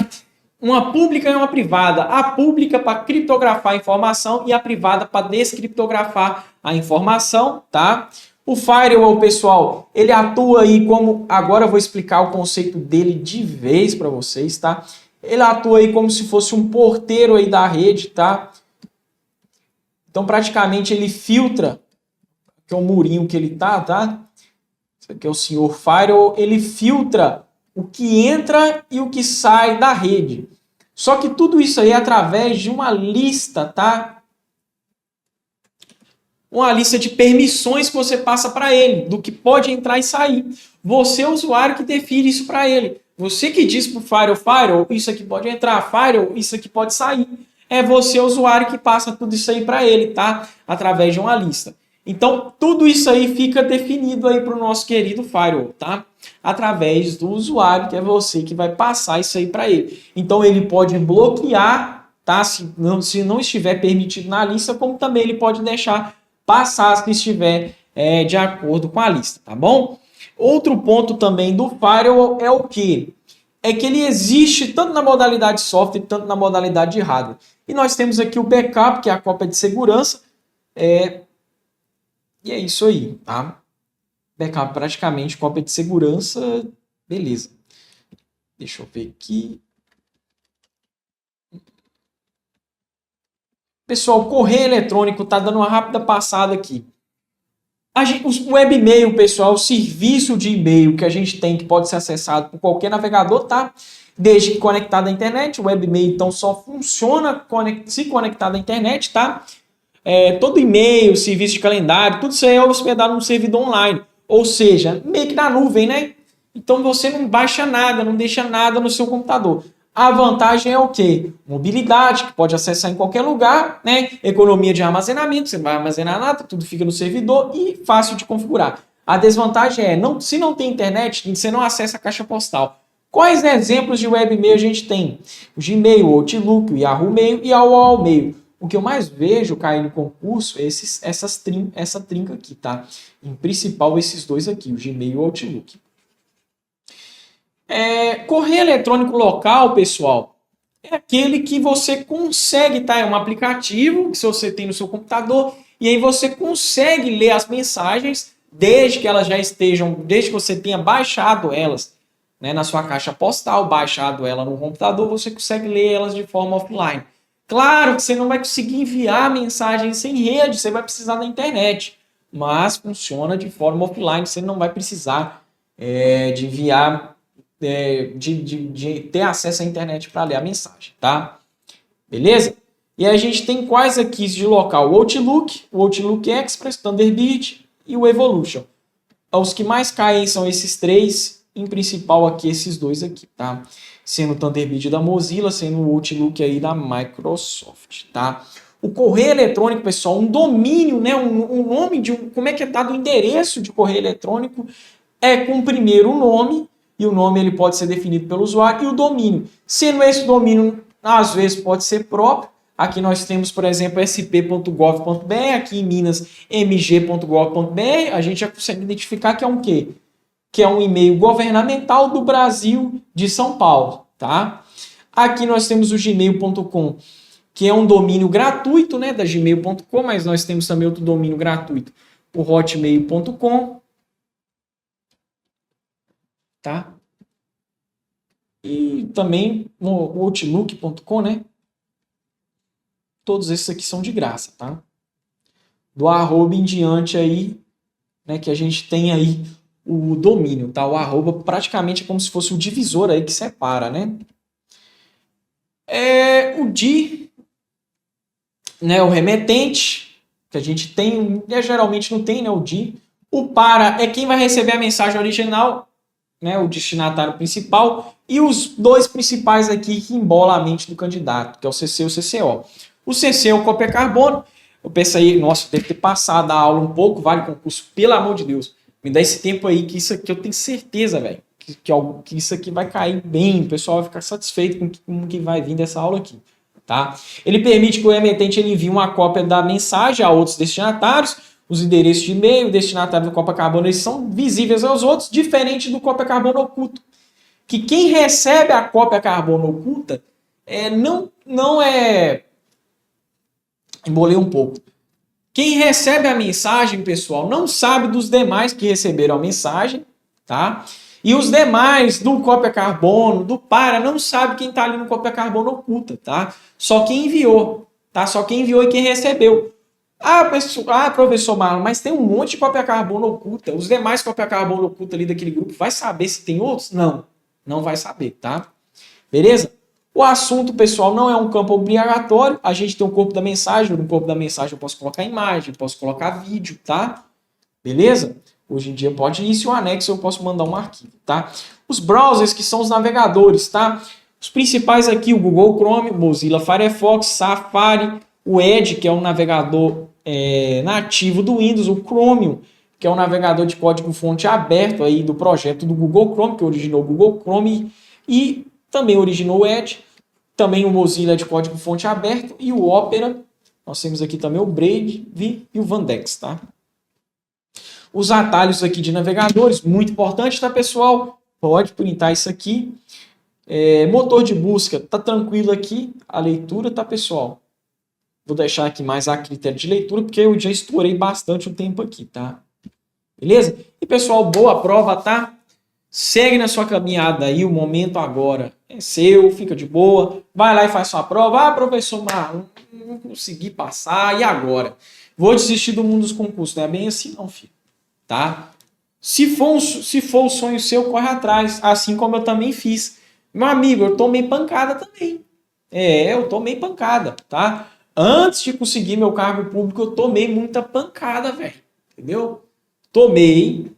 Uma pública e uma privada. A pública para criptografar a informação e a privada para descriptografar a informação, tá? O firewall, pessoal, ele atua aí como... Agora eu vou explicar o conceito dele de vez para vocês, tá? Ele atua aí como se fosse um porteiro aí da rede, tá? Então, praticamente, ele filtra, que é o murinho que ele tá? Esse aqui é o senhor firewall. Ele filtra o que entra e o que sai da rede. Só que tudo isso aí é através de uma lista, tá? Uma lista de permissões que você passa para ele, do que pode entrar e sair. Você é o usuário que define isso para ele. Você que diz para o firewall, isso aqui pode entrar, firewall, isso aqui pode sair. É você, o usuário, que passa tudo isso aí para ele, tá? Através de uma lista. Então, tudo isso aí fica definido aí para o nosso querido firewall, tá? Através do usuário, que é você que vai passar isso aí para ele. Então, ele pode bloquear, tá? Se não estiver permitido na lista, como também ele pode deixar passar se estiver de acordo com a lista, tá bom? Outro ponto também do firewall é o quê? É que ele existe tanto na modalidade software quanto na modalidade de hardware. E nós temos aqui o backup, que é a cópia de segurança. E é isso aí, tá? Backup praticamente cópia de segurança. Beleza. Deixa eu ver aqui. Pessoal, correio eletrônico tá dando uma rápida passada aqui. O webmail, pessoal, o serviço de e-mail que a gente tem, que pode ser acessado por qualquer navegador, tá? Desde que conectado à internet. O webmail, então, só funciona se conectado à internet, tá? Todo e-mail, serviço de calendário, tudo isso aí é hospedado num servidor online. Ou seja, meio que na nuvem, né? Então, você não baixa nada, não deixa nada no seu computador. A vantagem é o quê? Mobilidade, que pode acessar em qualquer lugar, né? Economia de armazenamento, você não vai armazenar nada, tudo fica no servidor e fácil de configurar. A desvantagem é, se não tem internet, você não acessa a caixa postal. Quais exemplos de webmail a gente tem? O Gmail, o Outlook, o Yahoo Mail e a UOL Mail. O que eu mais vejo cair no concurso é essa trinca aqui, tá? Em principal, esses dois aqui, o Gmail e o Outlook. Correio eletrônico local, pessoal, é aquele que você consegue, tá? É um aplicativo que você tem no seu computador e aí você consegue ler as mensagens desde que elas já estejam, desde que você tenha baixado elas, né, na sua caixa postal, baixado ela no computador, você consegue ler elas de forma offline. Claro que você não vai conseguir enviar mensagens sem rede, você vai precisar da internet, mas funciona de forma offline, você não vai precisar de enviar de ter acesso à internet para ler a mensagem, tá? Beleza? E a gente tem quais aqui de local? O Outlook Express, Thunderbird e o Evolution. Os que mais caem são esses três, em principal aqui esses dois aqui, tá? Sendo o Thunderbird da Mozilla, sendo o Outlook aí da Microsoft, tá? O correio eletrônico, pessoal, um domínio, né? Um nome de como é que é dado o endereço de correio eletrônico é com primeiro o nome, e o nome ele pode ser definido pelo usuário, e o domínio. Sendo esse domínio, às vezes, pode ser próprio. Aqui nós temos, por exemplo, sp.gov.br, aqui em Minas, mg.gov.br. A gente já consegue identificar que é um quê? Que é um e-mail governamental do Brasil, de São Paulo, tá? Aqui nós temos o gmail.com, que é um domínio gratuito, né, da gmail.com, mas nós temos também outro domínio gratuito, o hotmail.com, tá? E também o outlook.com, né? Todos esses aqui são de graça, tá? Do arroba em diante aí, né, que a gente tem aí o domínio, tá? O arroba praticamente é como se fosse o divisor aí que separa, né? O DI, né, o remetente, que a gente tem, geralmente não tem, né, o DI. O para é quem vai receber a mensagem original, né, o destinatário principal, e os dois principais aqui que embolam a mente do candidato, que é o CC e o CCO. O CC é o cópia carbono. Eu penso aí, nossa, deve ter passado a aula um pouco, vale concurso, pelo amor de Deus. Me dá esse tempo aí, que isso aqui eu tenho certeza, velho, que isso aqui vai cair bem, o pessoal vai ficar satisfeito com o que vai vir dessa aula aqui, tá? Ele permite que o emitente ele envie uma cópia da mensagem a outros destinatários. Os endereços de e-mail, o destinatário do cópia carbono, eles são visíveis aos outros, diferente do cópia carbono oculto. Que quem recebe a cópia carbono oculta não é... Embolei um pouco. Quem recebe a mensagem, pessoal, não sabe dos demais que receberam a mensagem, tá? E os demais do cópia carbono, do para, não sabe quem está ali no cópia carbono oculta, tá? Só quem enviou, tá? Só quem enviou e quem recebeu. Professor Marlon, mas tem um monte de cópia carbono oculta. Os demais cópia carbono oculta ali daquele grupo, vai saber se tem outros? Não, não vai saber, tá? Beleza? O assunto, pessoal, não é um campo obrigatório. A gente tem um corpo da mensagem. No corpo da mensagem eu posso colocar imagem, posso colocar vídeo, tá? Beleza? Hoje em dia pode ir, se o anexo eu posso mandar um arquivo, tá? Os browsers, que são os navegadores, tá? Os principais aqui, o Google Chrome, o Mozilla Firefox, Safari, o Edge, que é um navegador nativo do Windows, o Chromium, que é um navegador de código-fonte aberto aí do projeto do Google Chrome, que originou o Google Chrome e também originou o Edge, também o Mozilla de código-fonte aberto e o Opera. Nós temos aqui também o Brave e o Vandex, tá? Os atalhos aqui de navegadores, muito importante, tá, pessoal? Pode printar isso aqui. Motor de busca, tá tranquilo aqui a leitura, tá, pessoal? Vou deixar aqui mais a critério de leitura, porque eu já estourei bastante o tempo aqui, tá? Beleza? E, pessoal, boa prova, tá? Segue na sua caminhada aí, o momento agora é seu, fica de boa. Vai lá e faz sua prova. Ah, professor Marlon, não consegui passar, e agora? Vou desistir do mundo dos concursos. Não é bem assim não, filho. Tá? Se for o sonho seu, corre atrás. Assim como eu também fiz. Meu amigo, eu tomei pancada também. Eu tomei pancada, tá? Antes de conseguir meu cargo público, eu tomei muita pancada, velho. Entendeu? Tomei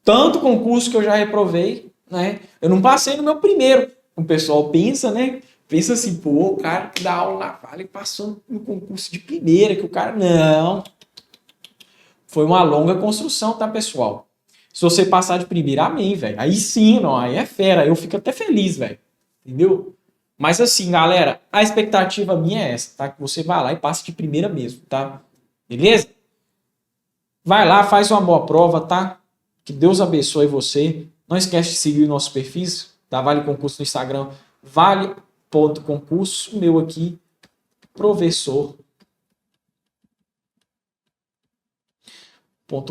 tanto concurso que eu já reprovei, né? Eu não passei no meu primeiro. O pessoal pensa, né? Pensa assim, pô, o cara que dá aula na Vale passou no concurso de primeira, que o cara... Não. Foi uma longa construção, tá, pessoal? Se você passar de primeira, amém, velho. Aí sim, não, aí é fera. Eu fico até feliz, velho. Entendeu? Mas assim, galera, a expectativa minha é essa, tá? Que você vá lá e passe de primeira mesmo, tá? Beleza? Vai lá, faz uma boa prova, tá? Que Deus abençoe você. Não esquece de seguir nossos perfis, tá? Vale Concurso no Instagram, vale.concurso, meu aqui, professor.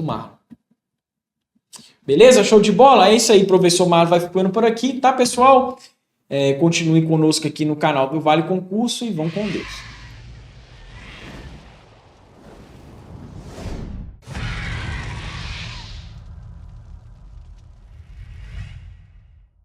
Marlon. Beleza? Show de bola? É isso aí, professor Marlon vai ficando por aqui, tá, pessoal? Continue conosco aqui no canal do Vale Concurso e vão com Deus.